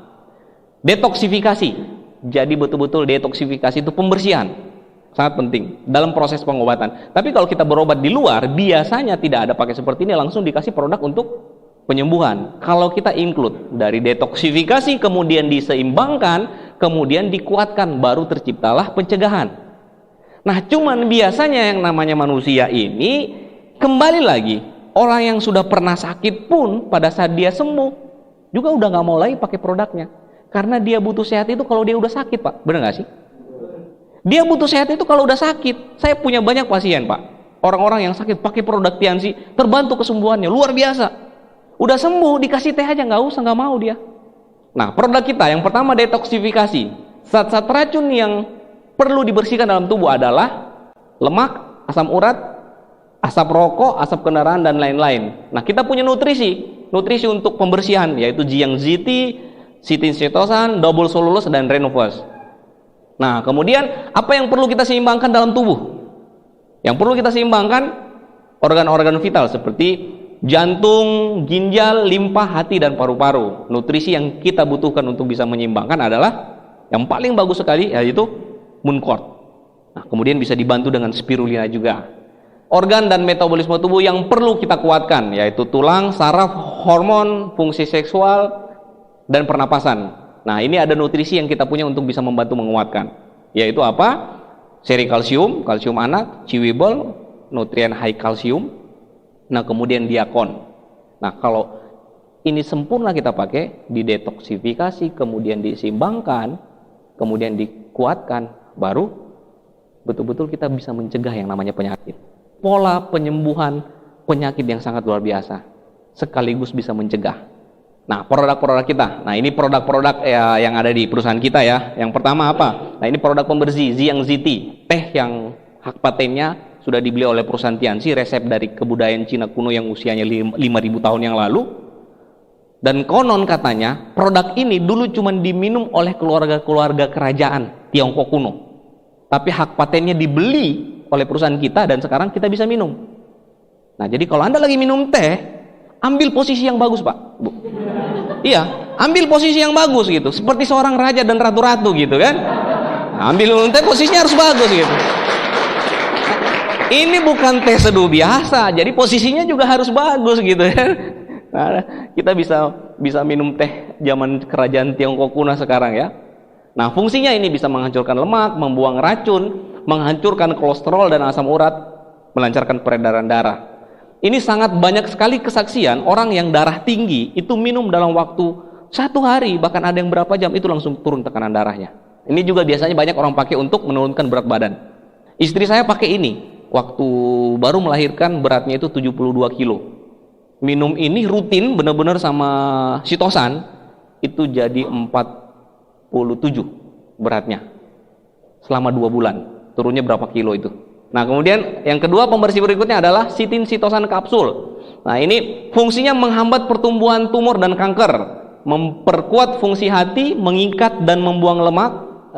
detoksifikasi. Jadi betul-betul detoksifikasi itu pembersihan. sangat penting dalam proses pengobatan. Tapi kalau kita berobat di luar, biasanya tidak ada pakai seperti ini, langsung dikasih produk untuk penyembuhan. Kalau kita include dari detoksifikasi, kemudian diseimbangkan, kemudian dikuatkan, baru terciptalah pencegahan. Nah, cuman biasanya yang namanya manusia ini, kembali lagi, orang yang sudah pernah sakit pun pada saat dia sembuh, juga udah nggak mau lagi pakai produknya. Karena dia butuh sehat itu kalau dia udah sakit, Pak. Bener nggak sih? Dia butuh sehat itu kalau udah sakit. Saya punya banyak pasien, Pak. Orang-orang yang sakit pakai produk Tianzi, terbantu kesembuhannya, luar biasa. Udah sembuh, dikasih teh aja nggak usah, nggak mau dia. Nah, produk kita yang pertama detoksifikasi. Zat-zat racun yang perlu dibersihkan dalam tubuh adalah lemak, asam urat, asap rokok, asap kendaraan, dan lain-lain. Nah, kita punya nutrisi untuk pembersihan, yaitu Jiang ZT, sitin sitosan, double cellulose, dan renovus. Nah, kemudian apa yang perlu kita seimbangkan dalam tubuh? Yang perlu kita seimbangkan organ-organ vital seperti jantung, ginjal, limpa, hati, dan paru-paru. Nutrisi yang kita butuhkan untuk bisa menyeimbangkan adalah yang paling bagus sekali, yaitu Mooncord. Nah, kemudian bisa dibantu dengan spirulina juga. Organ dan metabolisme tubuh yang perlu kita kuatkan, yaitu tulang, saraf, hormon, fungsi seksual, dan pernapasan. Nah, ini ada nutrisi yang kita punya untuk bisa membantu menguatkan, yaitu apa? Seri kalsium, kalsium anak, chewable, nutrien high kalsium. Nah, kemudian diakon. Nah, kalau ini sempurna kita pakai, didetoksifikasi, kemudian diseimbangkan, kemudian dikuatkan, baru betul-betul kita bisa mencegah yang namanya penyakit. Pola penyembuhan penyakit yang sangat luar biasa, sekaligus bisa mencegah. Nah, produk-produk kita. Nah, ini produk-produk yang ada di perusahaan kita ya. Yang pertama apa? Nah, ini produk pembersih Jiang ZT, teh yang hak patennya sudah dibeli oleh perusahaan Tianzi, resep dari kebudayaan Cina kuno yang usianya 5.000 tahun yang lalu. Dan konon katanya produk ini dulu cuma diminum oleh keluarga-keluarga kerajaan Tiongkok kuno. Tapi hak patennya dibeli oleh perusahaan kita dan sekarang kita bisa minum. Nah, jadi kalau Anda lagi minum teh, ambil posisi yang bagus, Pak, Bu. Iya, ambil posisi yang bagus gitu, seperti seorang raja dan ratu-ratu gitu kan. Nah, ambil minum teh posisinya harus bagus gitu. Ini bukan teh seduh biasa, jadi posisinya juga harus bagus gitu ya. Nah, kita bisa minum teh zaman kerajaan Tiongkok kuno sekarang ya. Nah, fungsinya ini bisa menghancurkan lemak, membuang racun, menghancurkan kolesterol dan asam urat, melancarkan peredaran darah. Ini sangat banyak sekali kesaksian orang yang darah tinggi itu minum dalam waktu 1 hari, bahkan ada yang berapa jam itu langsung turun tekanan darahnya. Ini juga biasanya banyak orang pakai untuk menurunkan berat badan. Istri saya pakai ini waktu baru melahirkan, beratnya itu 72 kilo. Minum ini rutin benar-benar sama sitosan, itu jadi 47 beratnya selama 2 bulan. Turunnya berapa kilo itu. Nah, kemudian yang kedua pembersih berikutnya adalah sitin sitosan kapsul. Nah, ini fungsinya menghambat pertumbuhan tumor dan kanker, memperkuat fungsi hati, mengikat dan membuang lemak.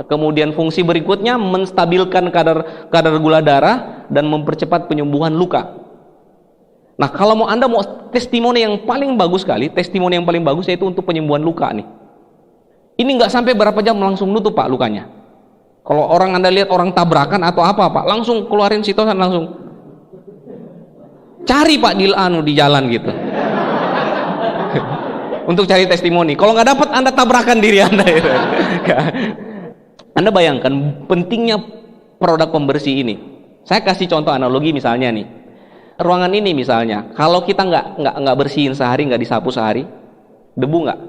Kemudian fungsi berikutnya menstabilkan kadar gula darah dan mempercepat penyembuhan luka. Nah, kalau Anda mau testimoni yang paling bagus sekali, testimoni yang paling bagus yaitu untuk penyembuhan luka nih. Ini nggak sampai berapa jam langsung nutup, Pak, lukanya. Kalau orang Anda lihat orang tabrakan atau apa, Pak, langsung keluarin sitosan langsung. Cari, Pak, di jalan gitu. Untuk cari testimoni. Kalau nggak dapat, Anda tabrakan diri Anda. Gitu. Anda bayangkan pentingnya produk pembersih ini. Saya kasih contoh analogi misalnya nih. Ruangan ini misalnya, kalau kita nggak bersihin sehari, nggak disapu sehari, debu nggak?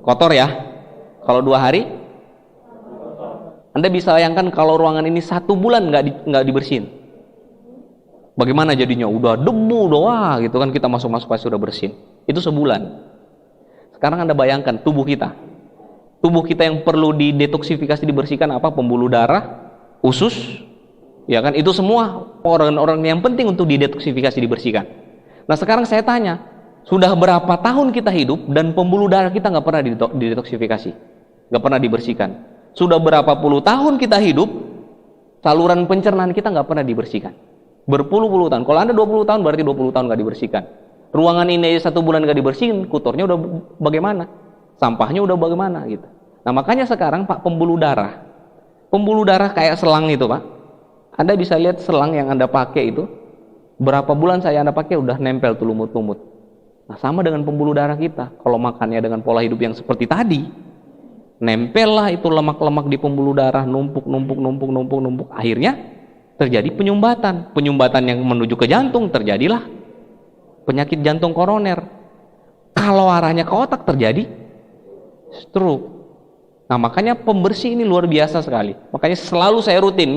Kotor ya? Kalau 2 hari? Anda bisa bayangkan kalau ruangan ini 1 bulan nggak dibersihin, bagaimana jadinya? Udah debu doang gitu kan, kita masuk pasti udah bersin. Itu sebulan. Sekarang Anda bayangkan tubuh kita yang perlu didetoksifikasi, dibersihkan apa? Pembuluh darah, usus, ya kan? Itu semua organ-organ yang penting untuk didetoksifikasi, dibersihkan. Nah, sekarang saya tanya, sudah berapa tahun kita hidup dan pembuluh darah kita nggak pernah didetoksifikasi, nggak pernah dibersihkan? Sudah berapa puluh tahun kita hidup, saluran pencernaan kita nggak pernah dibersihkan. Berpuluh-puluh tahun. Kalau Anda 20 tahun, berarti 20 tahun nggak dibersihkan. Ruangan ini 1 bulan nggak dibersihin, kotornya udah bagaimana? Sampahnya udah bagaimana gitu. Nah, makanya sekarang, Pak, pembuluh darah kayak selang itu, Pak. Anda bisa lihat selang yang Anda pakai itu, berapa bulan saya Anda pakai udah nempel tuh lumut-lumut. Nah, sama dengan pembuluh darah kita. Kalau makannya dengan pola hidup yang seperti tadi, nempel lah itu lemak-lemak di pembuluh darah, numpuk. Akhirnya terjadi penyumbatan. Penyumbatan yang menuju ke jantung, terjadilah penyakit jantung koroner. Kalau arahnya ke otak, terjadi stroke. Nah, makanya pembersih ini luar biasa sekali. Makanya selalu saya rutin,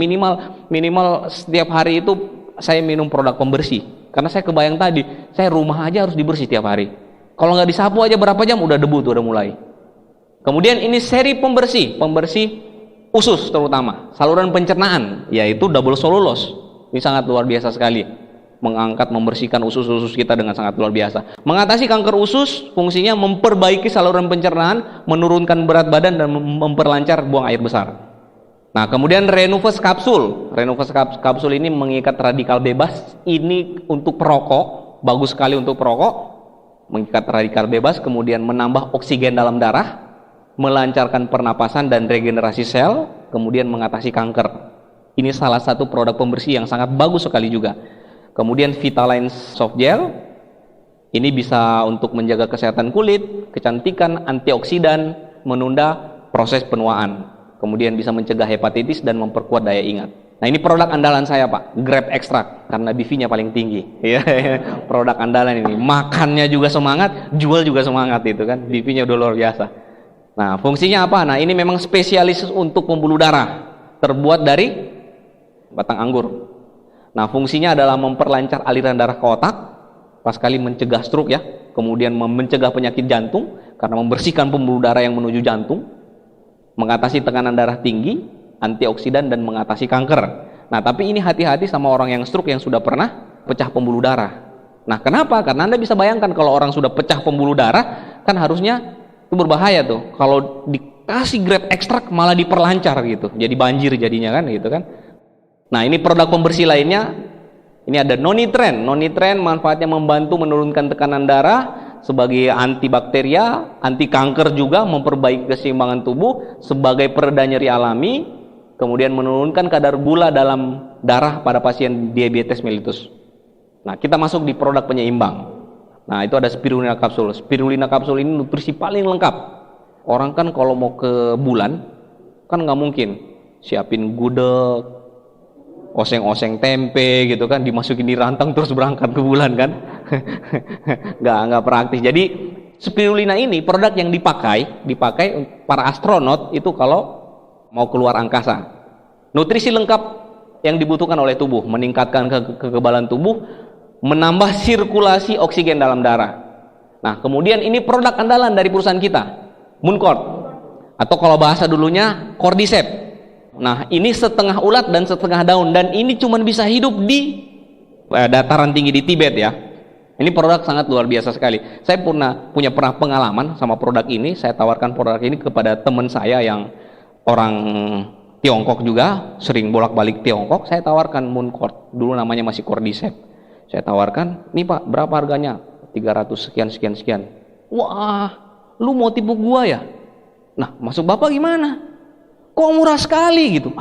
minimal setiap hari itu saya minum produk pembersih. Karena saya kebayang tadi, saya rumah aja harus dibersih tiap hari. Kalau nggak disapu aja berapa jam, udah debu tuh, udah mulai. Kemudian ini seri pembersih usus terutama, saluran pencernaan, yaitu double cellulose. Ini sangat luar biasa sekali. Membersihkan usus-usus kita dengan sangat luar biasa. Mengatasi kanker usus, fungsinya memperbaiki saluran pencernaan, menurunkan berat badan, dan memperlancar buang air besar. Nah, kemudian Renuvus kapsul. Renuvus kapsul ini mengikat radikal bebas. Ini untuk perokok, bagus sekali untuk perokok. Mengikat radikal bebas, kemudian menambah oksigen dalam darah, melancarkan pernapasan dan regenerasi sel, kemudian mengatasi kanker. Ini salah satu produk pembersih yang sangat bagus sekali juga. Kemudian Vitaline Soft Gel, ini bisa untuk menjaga kesehatan kulit, kecantikan, antioksidan, menunda proses penuaan. Kemudian bisa mencegah hepatitis dan memperkuat daya ingat. Nah, ini produk andalan saya, Pak, Grape Extract, karena BV-nya paling tinggi. Produk andalan ini, makannya juga semangat, jual juga semangat itu kan, BV-nya udah luar biasa. Nah, fungsinya apa? Nah, ini memang spesialis untuk pembuluh darah, terbuat dari batang anggur. Nah, fungsinya adalah memperlancar aliran darah ke otak, pas kali mencegah stroke ya, kemudian mencegah penyakit jantung karena membersihkan pembuluh darah yang menuju jantung, mengatasi tekanan darah tinggi, antioksidan, dan mengatasi kanker. Nah, tapi ini hati-hati sama orang yang stroke yang sudah pernah pecah pembuluh darah. Nah, kenapa? Karena Anda bisa bayangkan kalau orang sudah pecah pembuluh darah, kan harusnya itu berbahaya tuh. Kalau dikasih Grape Extract malah diperlancar gitu, jadi banjir jadinya kan gitu kan. Nah, ini produk pembersih lainnya. Ini ada Nonitren. Nonitren manfaatnya membantu menurunkan tekanan darah sebagai antibakteria, anti kanker juga, memperbaiki keseimbangan tubuh sebagai pereda nyeri alami, kemudian menurunkan kadar gula dalam darah pada pasien diabetes mellitus. Nah, kita masuk di produk penyeimbang. Nah, itu ada Spirulina kapsul. Spirulina kapsul ini nutrisi paling lengkap. Orang kan kalau mau ke bulan kan nggak mungkin siapin gudeg, oseng-oseng tempe gitu kan, dimasukin di rantang terus berangkat ke bulan kan. nggak praktis. Jadi spirulina ini produk yang dipakai para astronot itu kalau mau keluar angkasa. Nutrisi lengkap yang dibutuhkan oleh tubuh, meningkatkan kekebalan tubuh, menambah sirkulasi oksigen dalam darah. Nah, kemudian ini produk andalan dari perusahaan kita, Mooncort, atau kalau bahasa dulunya Cordyceps. Nah, ini setengah ulat dan setengah daun, dan ini cuma bisa hidup di dataran tinggi di Tibet ya. Ini produk sangat luar biasa sekali. Saya punya pengalaman sama produk ini. Saya tawarkan produk ini kepada teman saya yang orang Tiongkok juga, sering bolak-balik Tiongkok. Saya tawarkan Mooncort, dulu namanya masih Cordyceps. Saya tawarkan, nih Pak, berapa harganya? 300 sekian. Wah, lu mau tipu gua ya? Nah, maksud Bapak gimana? Kok murah sekali gitu.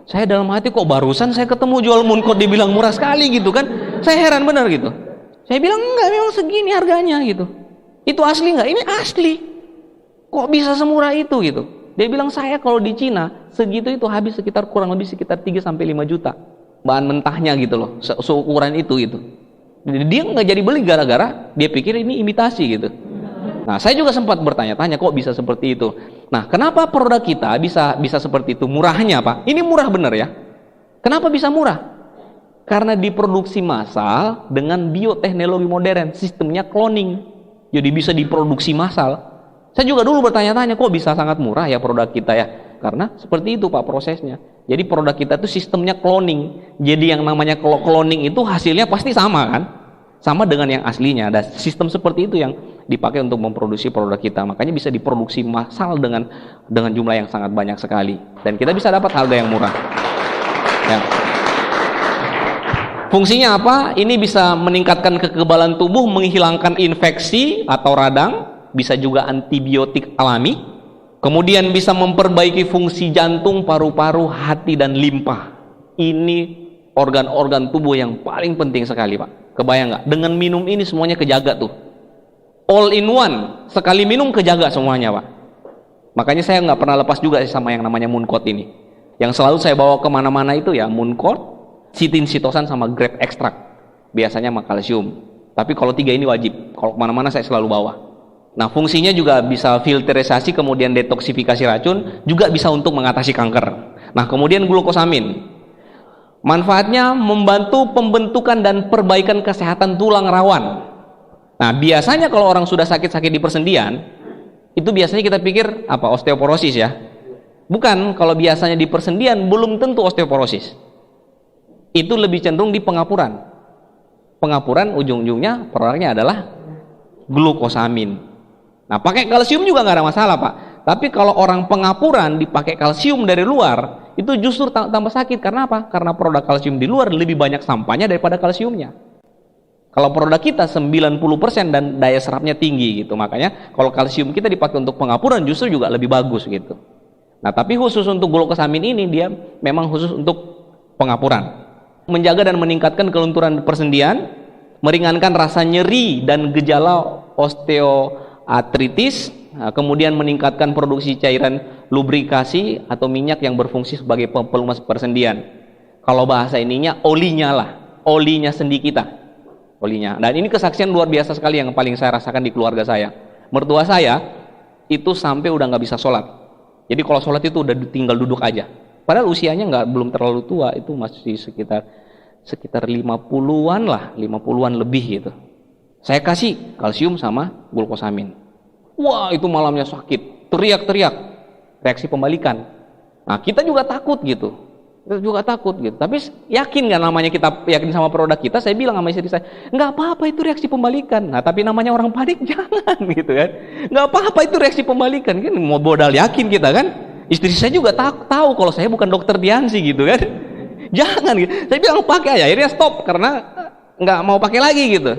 Saya dalam hati, kok barusan saya ketemu jual Mooncort dibilang murah sekali gitu kan. Saya heran benar gitu. Saya bilang enggak, memang segini harganya gitu. Itu asli enggak? Ini asli. Kok bisa semurah itu gitu. Dia bilang, saya kalau di Cina segitu itu habis kurang lebih sekitar 3 sampai 5 juta. Bahan mentahnya gitu loh, seukuran itu gitu. Dia enggak jadi beli gara-gara dia pikir ini imitasi gitu. Nah, saya juga sempat bertanya-tanya, kok bisa seperti itu. Nah, kenapa produk kita bisa seperti itu? Murahnya, Pak. Ini murah bener ya. Kenapa bisa murah? Karena diproduksi massal dengan bioteknologi modern, sistemnya cloning. Jadi bisa diproduksi massal. Saya juga dulu bertanya-tanya, kok bisa sangat murah ya produk kita ya? Karena seperti itu, Pak, prosesnya. Jadi produk kita itu sistemnya cloning. Jadi yang namanya cloning itu hasilnya pasti sama kan? Sama dengan yang aslinya. Ada sistem seperti itu yang dipakai untuk memproduksi produk kita. Makanya bisa diproduksi massal dengan jumlah yang sangat banyak sekali. Dan kita bisa dapat harga yang murah. Ya. Fungsinya apa? Ini bisa meningkatkan kekebalan tubuh, menghilangkan infeksi atau radang, bisa juga antibiotik alami. Kemudian bisa memperbaiki fungsi jantung, paru-paru, hati, dan limpa. Ini organ-organ tubuh yang paling penting sekali, Pak. Kebayang nggak? Dengan minum ini semuanya kejaga tuh. All in one. Sekali minum kejaga semuanya, Pak. Makanya saya nggak pernah lepas juga sama yang namanya Mooncott ini. Yang selalu saya bawa kemana-mana itu ya Mooncott, sitin sitosan sama grape extract. Biasanya sama kalsium. Tapi kalau 3 ini wajib. Kalau kemana-mana saya selalu bawa. Nah, fungsinya juga bisa filterisasi, kemudian detoksifikasi racun, juga bisa untuk mengatasi kanker. Nah, kemudian glukosamin. Manfaatnya membantu pembentukan dan perbaikan kesehatan tulang rawan. Nah, biasanya kalau orang sudah sakit-sakit di persendian, itu biasanya kita pikir apa? Osteoporosis ya. Bukan, kalau biasanya di persendian belum tentu osteoporosis. Itu lebih cenderung di pengapuran. Pengapuran ujung-ujungnya produknya adalah glukosamin. Nah, pakai kalsium juga nggak ada masalah, Pak. Tapi kalau orang pengapuran dipakai kalsium dari luar, itu justru tambah sakit. Karena apa? Karena produk kalsium di luar lebih banyak sampahnya daripada kalsiumnya. Kalau produk kita 90% dan daya serapnya tinggi gitu. Makanya kalau kalsium kita dipakai untuk pengapuran justru juga lebih bagus gitu. Nah, tapi khusus untuk glukosamin ini dia memang khusus untuk pengapuran. Menjaga dan meningkatkan kelunturan persendian, meringankan rasa nyeri dan gejala osteoartritis, kemudian meningkatkan produksi cairan lubrikasi atau minyak yang berfungsi sebagai pelumas persendian. Kalau bahasa ininya olinya lah, olinya sendi kita, olinya. Dan ini kesaksian luar biasa sekali yang paling saya rasakan di keluarga saya. Mertua saya itu sampai udah nggak bisa sholat. Jadi kalau sholat itu udah tinggal duduk aja. Padahal usianya belum terlalu tua, itu masih sekitar 50-an lah, 50-an lebih gitu. Saya kasih kalsium sama glukosamin. Wah, itu malamnya sakit, teriak-teriak, reaksi pembalikan. Nah, kita juga takut gitu. Tapi yakin nggak namanya kita yakin sama produk kita? Saya bilang sama istri saya, nggak apa-apa itu reaksi pembalikan. Nah, tapi namanya orang panik jangan gitu kan. Nggak apa-apa itu reaksi pembalikan kan, mau modal yakin kita kan. Istri saya juga tahu kalau saya bukan dokter Diansi gitu kan. Jangan gitu. Saya bilang pakai aja, akhirnya stop karena nggak mau pakai lagi gitu.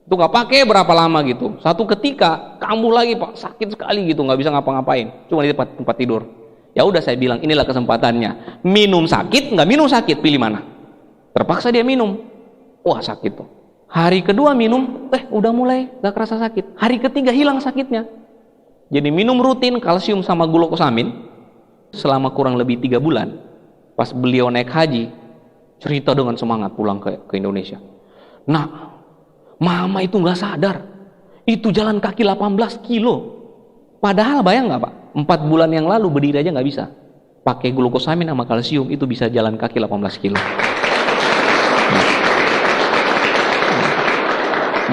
Itu nggak pakai berapa lama gitu. Satu ketika kambuh lagi, Pak, sakit sekali gitu, nggak bisa ngapa-ngapain, cuma di tempat tidur. Ya udah saya bilang inilah kesempatannya. Minum sakit, nggak minum sakit, pilih mana? Terpaksa dia minum. Wah, sakit tuh. Hari kedua minum, udah mulai nggak kerasa sakit. Hari ketiga hilang sakitnya. Jadi minum rutin kalsium sama glukosamin selama kurang lebih 3 bulan. Pas beliau naik haji, cerita dengan semangat pulang ke Indonesia. Nah, mama itu nggak sadar, itu jalan kaki 18 kilo. Padahal bayang nggak, Pak? 4 bulan yang lalu berdiri aja nggak bisa. Pakai glukosamin sama kalsium itu bisa jalan kaki 18 kilo.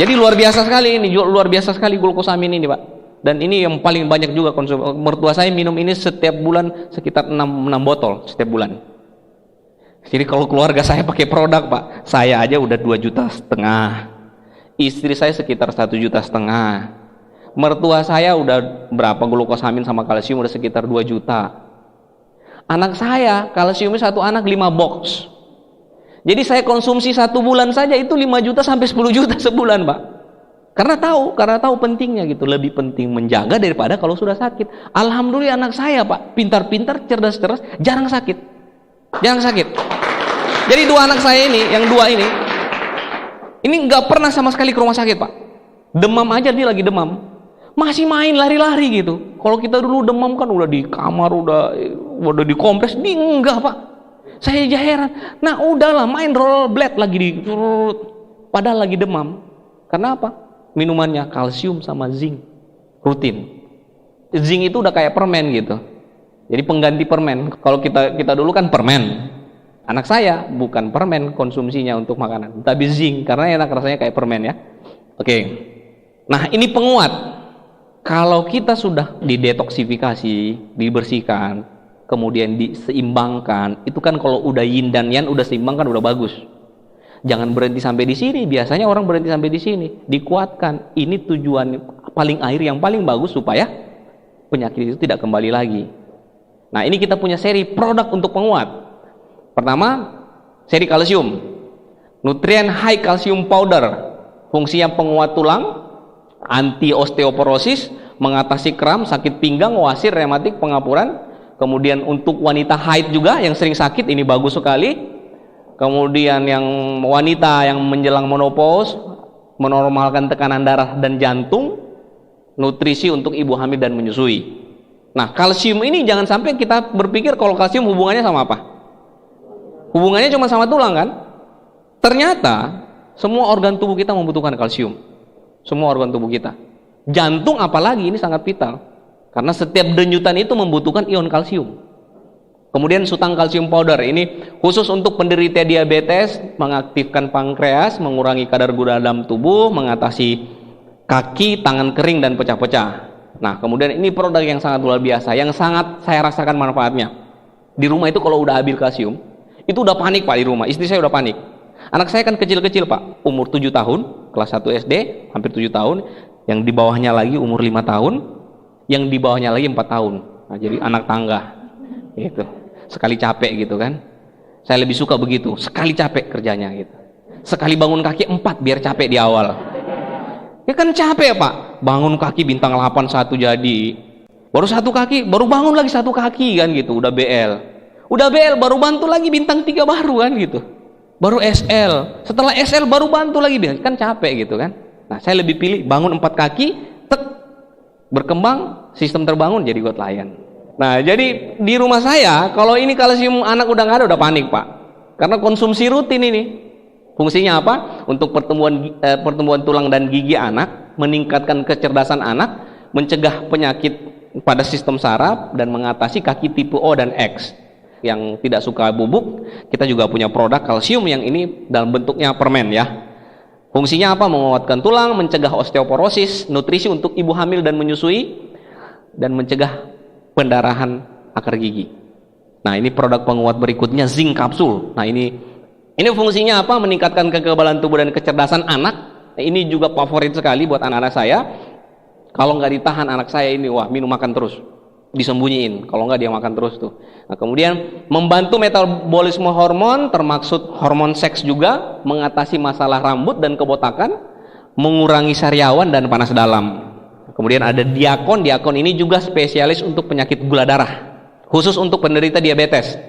Jadi luar biasa sekali ini, luar biasa sekali glukosamin ini, Pak. Dan ini yang paling banyak juga konsumsi. Mertua saya minum ini setiap bulan sekitar 6 botol setiap bulan. Jadi kalau keluarga saya pakai produk, Pak, saya aja udah 2,5 juta. Istri saya sekitar 1,5 juta. Mertua saya udah berapa glukosamin sama kalsium udah sekitar 2 juta. Anak saya kalsiumnya satu anak 5 box. Jadi saya konsumsi 1 bulan saja itu 5 juta sampai 10 juta sebulan, Pak. Karena tahu pentingnya gitu, lebih penting menjaga daripada kalau sudah sakit. Alhamdulillah anak saya, Pak, pintar-pintar, cerdas-cerdas, jarang sakit. Jadi 2 anak saya ini, yang 2 ini nggak pernah sama sekali ke rumah sakit, Pak. Demam aja dia lagi demam, masih main lari-lari gitu. Kalau kita dulu demam kan udah di kamar, udah dikompres, dia enggak, Pak. Saya aja heran. Nah, udahlah main rollerblade lagi padahal lagi demam. Karena apa? Minumannya kalsium sama zinc rutin. Zinc itu udah kayak permen gitu. Jadi pengganti permen. Kalau kita dulu kan permen. Anak saya bukan permen konsumsinya untuk makanan, tapi zinc karena enak rasanya kayak permen ya. Oke. Nah, ini penguat. Kalau kita sudah didetoksifikasi, dibersihkan, kemudian diseimbangkan, itu kan kalau udah yin dan yang udah seimbang kan udah bagus. Jangan berhenti sampai di sini. Biasanya orang berhenti sampai di sini. Dikuatkan. Ini tujuan paling akhir yang paling bagus supaya penyakit itu tidak kembali lagi. Nah, ini kita punya seri produk untuk penguat. Pertama, seri kalsium. Nutrien High Calcium Powder. Fungsinya penguat tulang, anti osteoporosis, mengatasi kram, sakit pinggang, wasir, rematik, pengapuran. Kemudian untuk wanita haid juga yang sering sakit, ini bagus sekali. Kemudian yang wanita yang menjelang menopause, menormalkan tekanan darah dan jantung, nutrisi untuk ibu hamil dan menyusui. Nah, kalsium ini jangan sampai kita berpikir kalau kalsium hubungannya sama apa? Hubungannya cuma sama tulang kan? Ternyata semua organ tubuh kita membutuhkan kalsium. Semua organ tubuh kita. Jantung apalagi ini sangat vital. Karena setiap denyutan itu membutuhkan ion kalsium. Kemudian sutang kalsium powder ini khusus untuk penderita diabetes, mengaktifkan pankreas, mengurangi kadar gula dalam tubuh, mengatasi kaki, tangan kering dan pecah-pecah. Nah, kemudian ini produk yang sangat luar biasa, yang sangat saya rasakan manfaatnya. Di rumah itu kalau udah habis kalsium, itu udah panik Pak di rumah. Istri saya udah panik. Anak saya kan kecil-kecil Pak, umur 7 tahun, kelas 1 SD, hampir 7 tahun. Yang di bawahnya lagi umur 5 tahun, yang di bawahnya lagi 4 tahun. Nah, jadi anak tangga. Gitu. Sekali capek gitu kan. Saya lebih suka begitu, sekali capek kerjanya gitu. Sekali bangun kaki 4 biar capek di awal. Ya kan capek Pak, bangun kaki bintang 81 jadi. Baru satu kaki, baru bangun lagi satu kaki kan gitu, udah BL. Udah BL baru bantu lagi bintang 3 baru kan gitu. Baru SL, setelah SL baru bantu lagi, kan capek gitu kan. Nah, saya lebih pilih bangun 4 kaki, tek, berkembang, sistem terbangun jadi God Lion. Nah, jadi di rumah saya kalau ini kalsium anak udah nggak ada udah panik Pak, karena konsumsi rutin ini. Fungsinya apa? Untuk pertumbuhan tulang dan gigi anak, meningkatkan kecerdasan anak, mencegah penyakit pada sistem saraf dan mengatasi kaki tipe O dan X. Yang tidak suka bubuk, kita juga punya produk kalsium yang ini dalam bentuknya permen ya. Fungsinya apa? Menguatkan tulang, mencegah osteoporosis, nutrisi untuk ibu hamil dan menyusui, dan mencegah pendarahan akar gigi. Nah, ini produk penguat berikutnya, zinc kapsul. Nah, ini fungsinya apa? Meningkatkan kekebalan tubuh dan kecerdasan anak. Nah, ini juga favorit sekali buat anak-anak saya. Kalau nggak ditahan anak saya ini, wah minum makan terus, disembunyiin. Kalau nggak dia makan terus tuh. Nah, kemudian membantu metabolisme hormon, termaksud hormon seks juga, mengatasi masalah rambut dan kebotakan, mengurangi sariawan dan panas dalam. Kemudian ada diakon. Diakon ini juga spesialis untuk penyakit gula darah, khusus untuk penderita diabetes.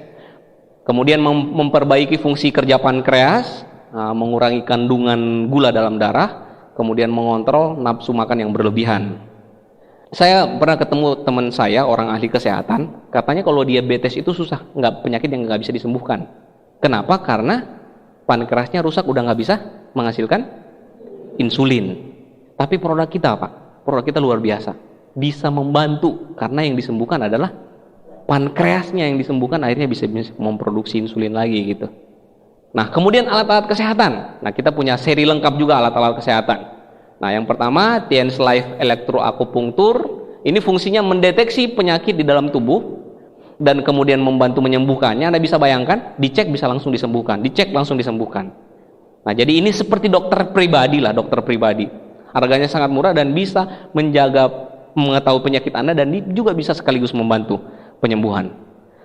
Kemudian memperbaiki fungsi kerja pankreas, mengurangi kandungan gula dalam darah, kemudian mengontrol nafsu makan yang berlebihan. Saya pernah ketemu teman saya, orang ahli kesehatan, katanya kalau diabetes itu susah, penyakit yang nggak bisa disembuhkan. Kenapa? Karena pankreasnya rusak, udah nggak bisa menghasilkan insulin. Tapi produk kita Pak, produk kita luar biasa, bisa membantu, karena yang disembuhkan adalah pankreasnya, yang disembuhkan akhirnya bisa memproduksi insulin lagi gitu. Nah, kemudian alat-alat kesehatan. Nah, kita punya seri lengkap juga alat-alat kesehatan. Nah, yang pertama TNS Life Elektroakupunktur. Ini fungsinya mendeteksi penyakit di dalam tubuh dan kemudian membantu menyembuhkannya. Anda bisa bayangkan, dicek bisa langsung disembuhkan, dicek langsung disembuhkan. Nah, jadi ini seperti dokter pribadi lah, dokter pribadi. Harganya sangat murah dan bisa menjaga, mengetahui penyakit Anda, dan juga bisa sekaligus membantu penyembuhan.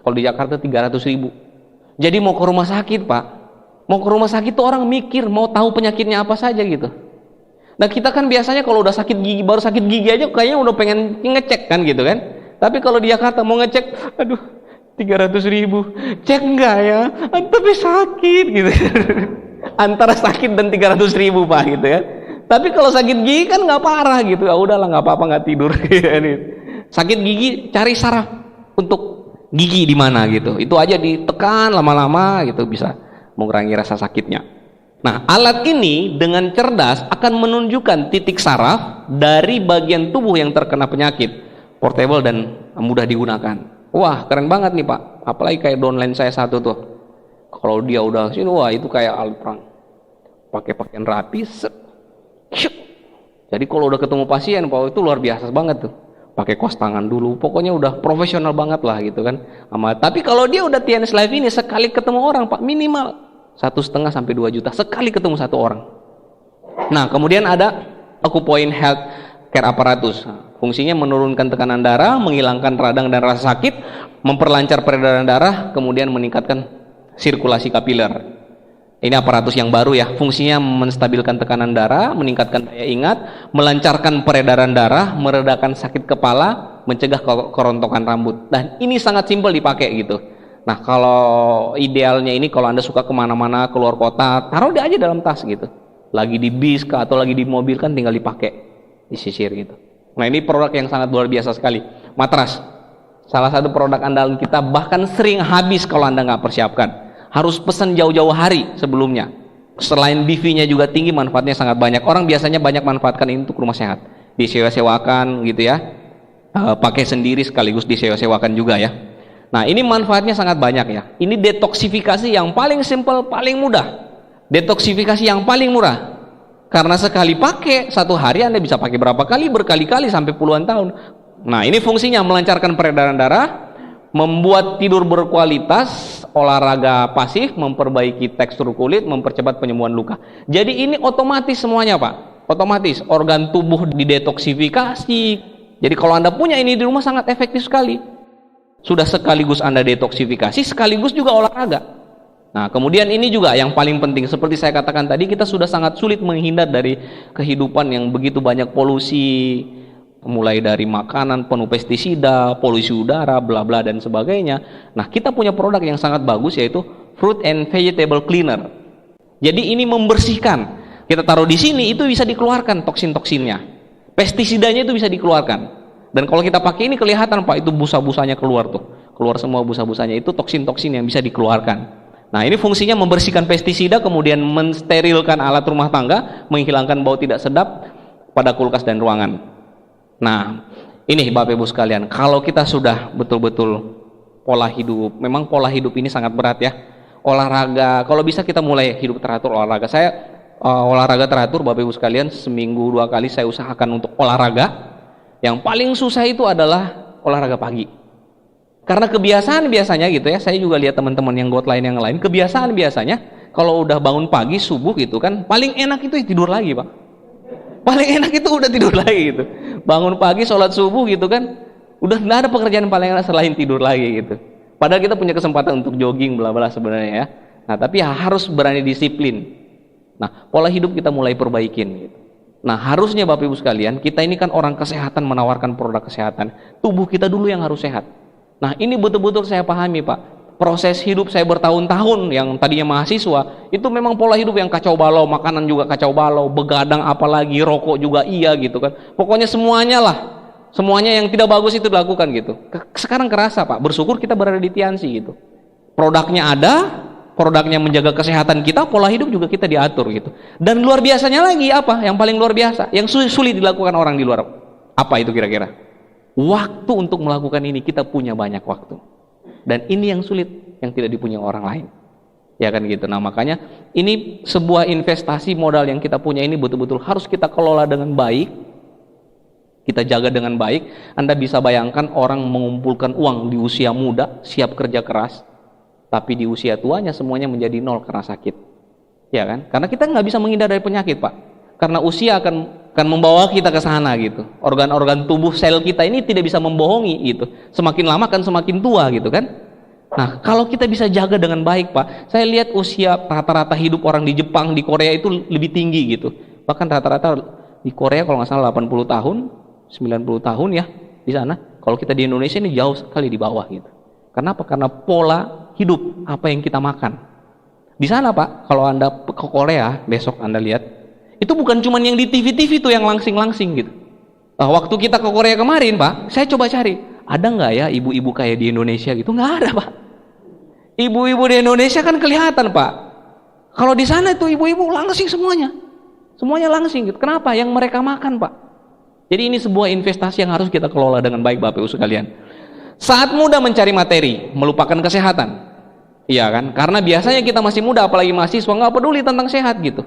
Kalau di Jakarta 300.000. Jadi mau ke rumah sakit Pak, mau ke rumah sakit tuh orang mikir mau tahu penyakitnya apa saja gitu. Nah, kita kan biasanya kalau udah sakit gigi, baru sakit gigi aja kayaknya udah pengen ngecek kan gitu kan. Tapi kalau di Jakarta mau ngecek, aduh 300.000, cek enggak ya? Tapi sakit gitu. Antara sakit dan 300.000 Pak gitu ya. Tapi kalau sakit gigi kan nggak parah gitu, ya udahlah nggak apa-apa, nggak tidur. Sakit gigi cari saraf untuk gigi di mana gitu, itu aja ditekan lama-lama gitu bisa mengurangi rasa sakitnya. Nah, alat ini dengan cerdas akan menunjukkan titik saraf dari bagian tubuh yang terkena penyakit, portable dan mudah digunakan. Wah, keren banget nih Pak, apalagi kayak downline saya satu tuh, kalau dia udah sini, wah itu kayak alat perang, pakai pakaian rapi, set. Jadi kalau udah ketemu pasien, Pak, itu luar biasa banget tuh. Pakai kos tangan dulu, pokoknya udah profesional banget lah gitu kan. Tapi kalau dia udah TNS Life ini, sekali ketemu orang Pak, minimal 1,5 sampai 2 juta sekali ketemu satu orang. Nah, kemudian ada Akupoint Health Care Apparatus. Fungsinya menurunkan tekanan darah, menghilangkan radang dan rasa sakit, memperlancar peredaran darah, kemudian meningkatkan sirkulasi kapiler. Ini aparatus yang baru ya, fungsinya menstabilkan tekanan darah, meningkatkan daya ingat, melancarkan peredaran darah, meredakan sakit kepala, mencegah kerontokan rambut. Dan ini sangat simpel dipakai gitu. Nah, kalau idealnya ini kalau Anda suka kemana-mana, keluar kota, taruh dia aja dalam tas gitu. Lagi di bis atau lagi di mobil kan tinggal dipakai, disisir gitu. Nah, ini produk yang sangat luar biasa sekali. Matras, salah satu produk andalan kita, bahkan sering habis kalau Anda nggak persiapkan. Harus pesan jauh-jauh hari sebelumnya. Selain BV-nya juga tinggi, manfaatnya sangat banyak. Orang biasanya banyak manfaatkan ini untuk rumah sehat. Disewa-sewakan gitu ya. Pakai sendiri sekaligus disewa-sewakan juga ya. Nah, ini manfaatnya sangat banyak ya. Ini detoksifikasi yang paling simple, paling mudah. Detoksifikasi yang paling murah. Karena sekali pakai, satu hari Anda bisa pakai berapa kali, berkali-kali sampai puluhan tahun. Nah, ini fungsinya melancarkan peredaran darah, membuat tidur berkualitas, olahraga pasif, memperbaiki tekstur kulit, mempercepat penyembuhan luka. Jadi ini otomatis semuanya, Pak. Otomatis organ tubuh didetoksifikasi. Jadi kalau Anda punya ini di rumah sangat efektif sekali. Sudah sekaligus Anda detoksifikasi, sekaligus juga olahraga. Nah, kemudian ini juga yang paling penting, seperti saya katakan tadi, kita sudah sangat sulit menghindar dari kehidupan yang begitu banyak polusi, mulai dari makanan penuh pestisida, polusi udara, bla bla dan sebagainya. Nah, kita punya produk yang sangat bagus, yaitu Fruit and Vegetable Cleaner. Jadi ini membersihkan. Kita taruh di sini, itu bisa dikeluarkan toksin-toksinnya. Pestisidanya itu bisa dikeluarkan. Dan kalau kita pakai ini kelihatan, Pak, itu busa-busanya keluar tuh. Keluar semua busa-busanya, itu toksin-toksin yang bisa dikeluarkan. Nah, ini fungsinya membersihkan pestisida, kemudian mensterilkan alat rumah tangga, menghilangkan bau tidak sedap pada kulkas dan ruangan. Nah, ini Bapak Ibu sekalian, kalau kita sudah betul-betul pola hidup, memang pola hidup ini sangat berat ya. Olahraga, kalau bisa kita mulai hidup teratur olahraga. Saya olahraga teratur, Bapak Ibu sekalian, seminggu 2 kali saya usahakan untuk olahraga. Yang paling susah itu adalah olahraga pagi. Karena kebiasaan biasanya gitu ya, saya juga lihat teman-teman yang yang lain, kebiasaan biasanya kalau udah bangun pagi subuh gitu kan, paling enak itu tidur lagi, Pak. Paling enak itu udah tidur lagi gitu. Bangun pagi sholat subuh gitu kan, udah nggak ada pekerjaan paling enak selain tidur lagi gitu. Padahal kita punya kesempatan untuk jogging bla bla sebenarnya ya. Nah, tapi harus berani disiplin. Nah, pola hidup kita mulai perbaikin gitu. Nah, harusnya Bapak Ibu sekalian, kita ini kan orang kesehatan, menawarkan produk kesehatan. Tubuh kita dulu yang harus sehat. Nah, ini betul-betul saya pahami, Pak. Proses hidup saya bertahun-tahun, yang tadinya mahasiswa, itu memang pola hidup yang kacau balau, makanan juga kacau balau, begadang apalagi, rokok juga iya gitu kan. Pokoknya semuanya lah. Semuanya yang tidak bagus itu dilakukan gitu. Sekarang kerasa, Pak, bersyukur kita berada di Tiansi gitu. Produknya ada, produknya menjaga kesehatan kita, pola hidup juga kita diatur gitu. Dan luar biasanya lagi apa? Yang paling luar biasa, yang sulit dilakukan orang di luar. Apa itu kira-kira? Waktu untuk melakukan ini, kita punya banyak waktu. Dan ini yang sulit, yang tidak dipunyai orang lain. Ya kan gitu. Nah, makanya ini sebuah investasi modal yang kita punya ini betul-betul harus kita kelola dengan baik. Kita jaga dengan baik. Anda bisa bayangkan orang mengumpulkan uang di usia muda, siap kerja keras. Tapi di usia tuanya semuanya menjadi nol karena sakit, ya kan? Karena kita nggak bisa menghindar dari penyakit, Pak. Karena usia akan membawa kita ke sana gitu. Organ-organ tubuh sel kita ini tidak bisa membohongi gitu. Semakin lama kan semakin tua gitu kan? Nah, kalau kita bisa jaga dengan baik, Pak. Saya lihat usia rata-rata hidup orang di Jepang, di Korea itu lebih tinggi gitu. Bahkan rata-rata di Korea kalau nggak salah 80 tahun, 90 tahun ya di sana. Kalau kita di Indonesia ini jauh sekali di bawah gitu. Kenapa? Karena pola hidup, apa yang kita makan. Di sana, Pak, kalau Anda ke Korea, besok Anda lihat, itu bukan cuma yang di TV-TV tuh yang langsing-langsing gitu. Nah, waktu kita ke Korea kemarin, Pak, saya coba cari, ada nggak ya ibu-ibu kayak di Indonesia gitu? Nggak ada, Pak. Ibu-ibu di Indonesia kan kelihatan, Pak. Kalau di sana itu ibu-ibu langsing semuanya. Semuanya langsing gitu. Kenapa? Yang mereka makan, Pak. Jadi ini sebuah investasi yang harus kita kelola dengan baik, Bapak Ibu sekalian. Saat muda mencari materi, melupakan kesehatan. Iya kan? Karena biasanya kita masih muda, apalagi mahasiswa, nggak peduli tentang sehat gitu.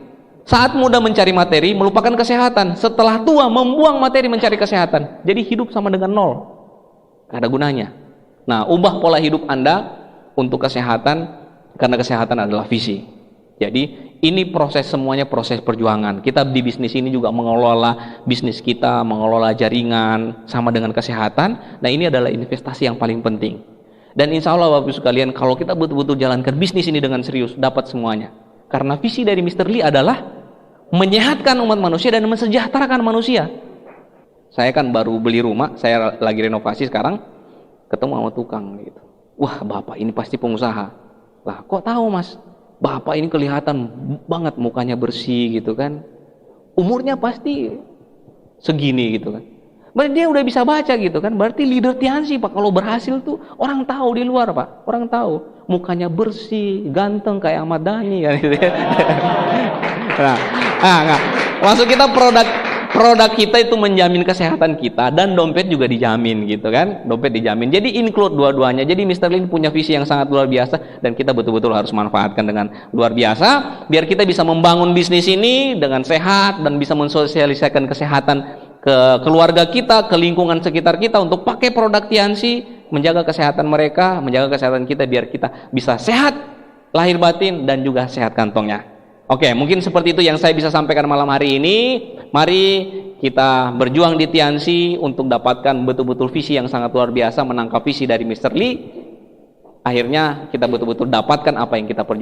Saat muda mencari materi, melupakan kesehatan. Setelah tua, membuang materi mencari kesehatan. Jadi hidup sama dengan nol. Nggak ada gunanya. Nah, ubah pola hidup Anda untuk kesehatan, karena kesehatan adalah visi. Jadi ini proses, semuanya proses perjuangan. Kita di bisnis ini juga mengelola bisnis kita, mengelola jaringan sama dengan kesehatan. Nah, ini adalah investasi yang paling penting. Dan insya Allah Bapak Ibu sekalian, kalau kita betul-betul jalankan bisnis ini dengan serius, dapat semuanya. Karena visi dari Mr. Lee adalah menyehatkan umat manusia dan mensejahterakan manusia. Saya kan baru beli rumah, saya lagi renovasi sekarang, ketemu sama tukang gitu. wah bapak ini pasti pengusaha. Lah kok tahu mas? Bapak ini kelihatan banget mukanya bersih gitu kan. Umurnya pasti segini gitu kan. Berarti dia udah bisa baca gitu kan. Berarti leader Tianxi pak kalau berhasil tuh orang tahu di luar pak. Orang tahu mukanya bersih, ganteng kayak Ahmad Dhani kan gitu ya. Nah, maksud kita produk kita itu menjamin kesehatan kita dan dompet juga dijamin gitu kan. Dompet dijamin. Jadi include dua-duanya. Jadi Mr. Lin punya visi yang sangat luar biasa dan kita betul-betul harus manfaatkan dengan luar biasa biar kita bisa membangun bisnis ini dengan sehat dan bisa mensosialisasikan kesehatan ke keluarga kita, ke lingkungan sekitar kita untuk pakai produk Tianxi, menjaga kesehatan mereka, menjaga kesehatan kita biar kita bisa sehat lahir batin dan juga sehat kantongnya. Oke, mungkin seperti itu yang saya bisa sampaikan malam hari ini. Mari kita berjuang di Tianxi untuk dapatkan betul-betul visi yang sangat luar biasa, menangkap visi dari Mr. Lee. Akhirnya kita betul-betul dapatkan apa yang kita perjuangkan.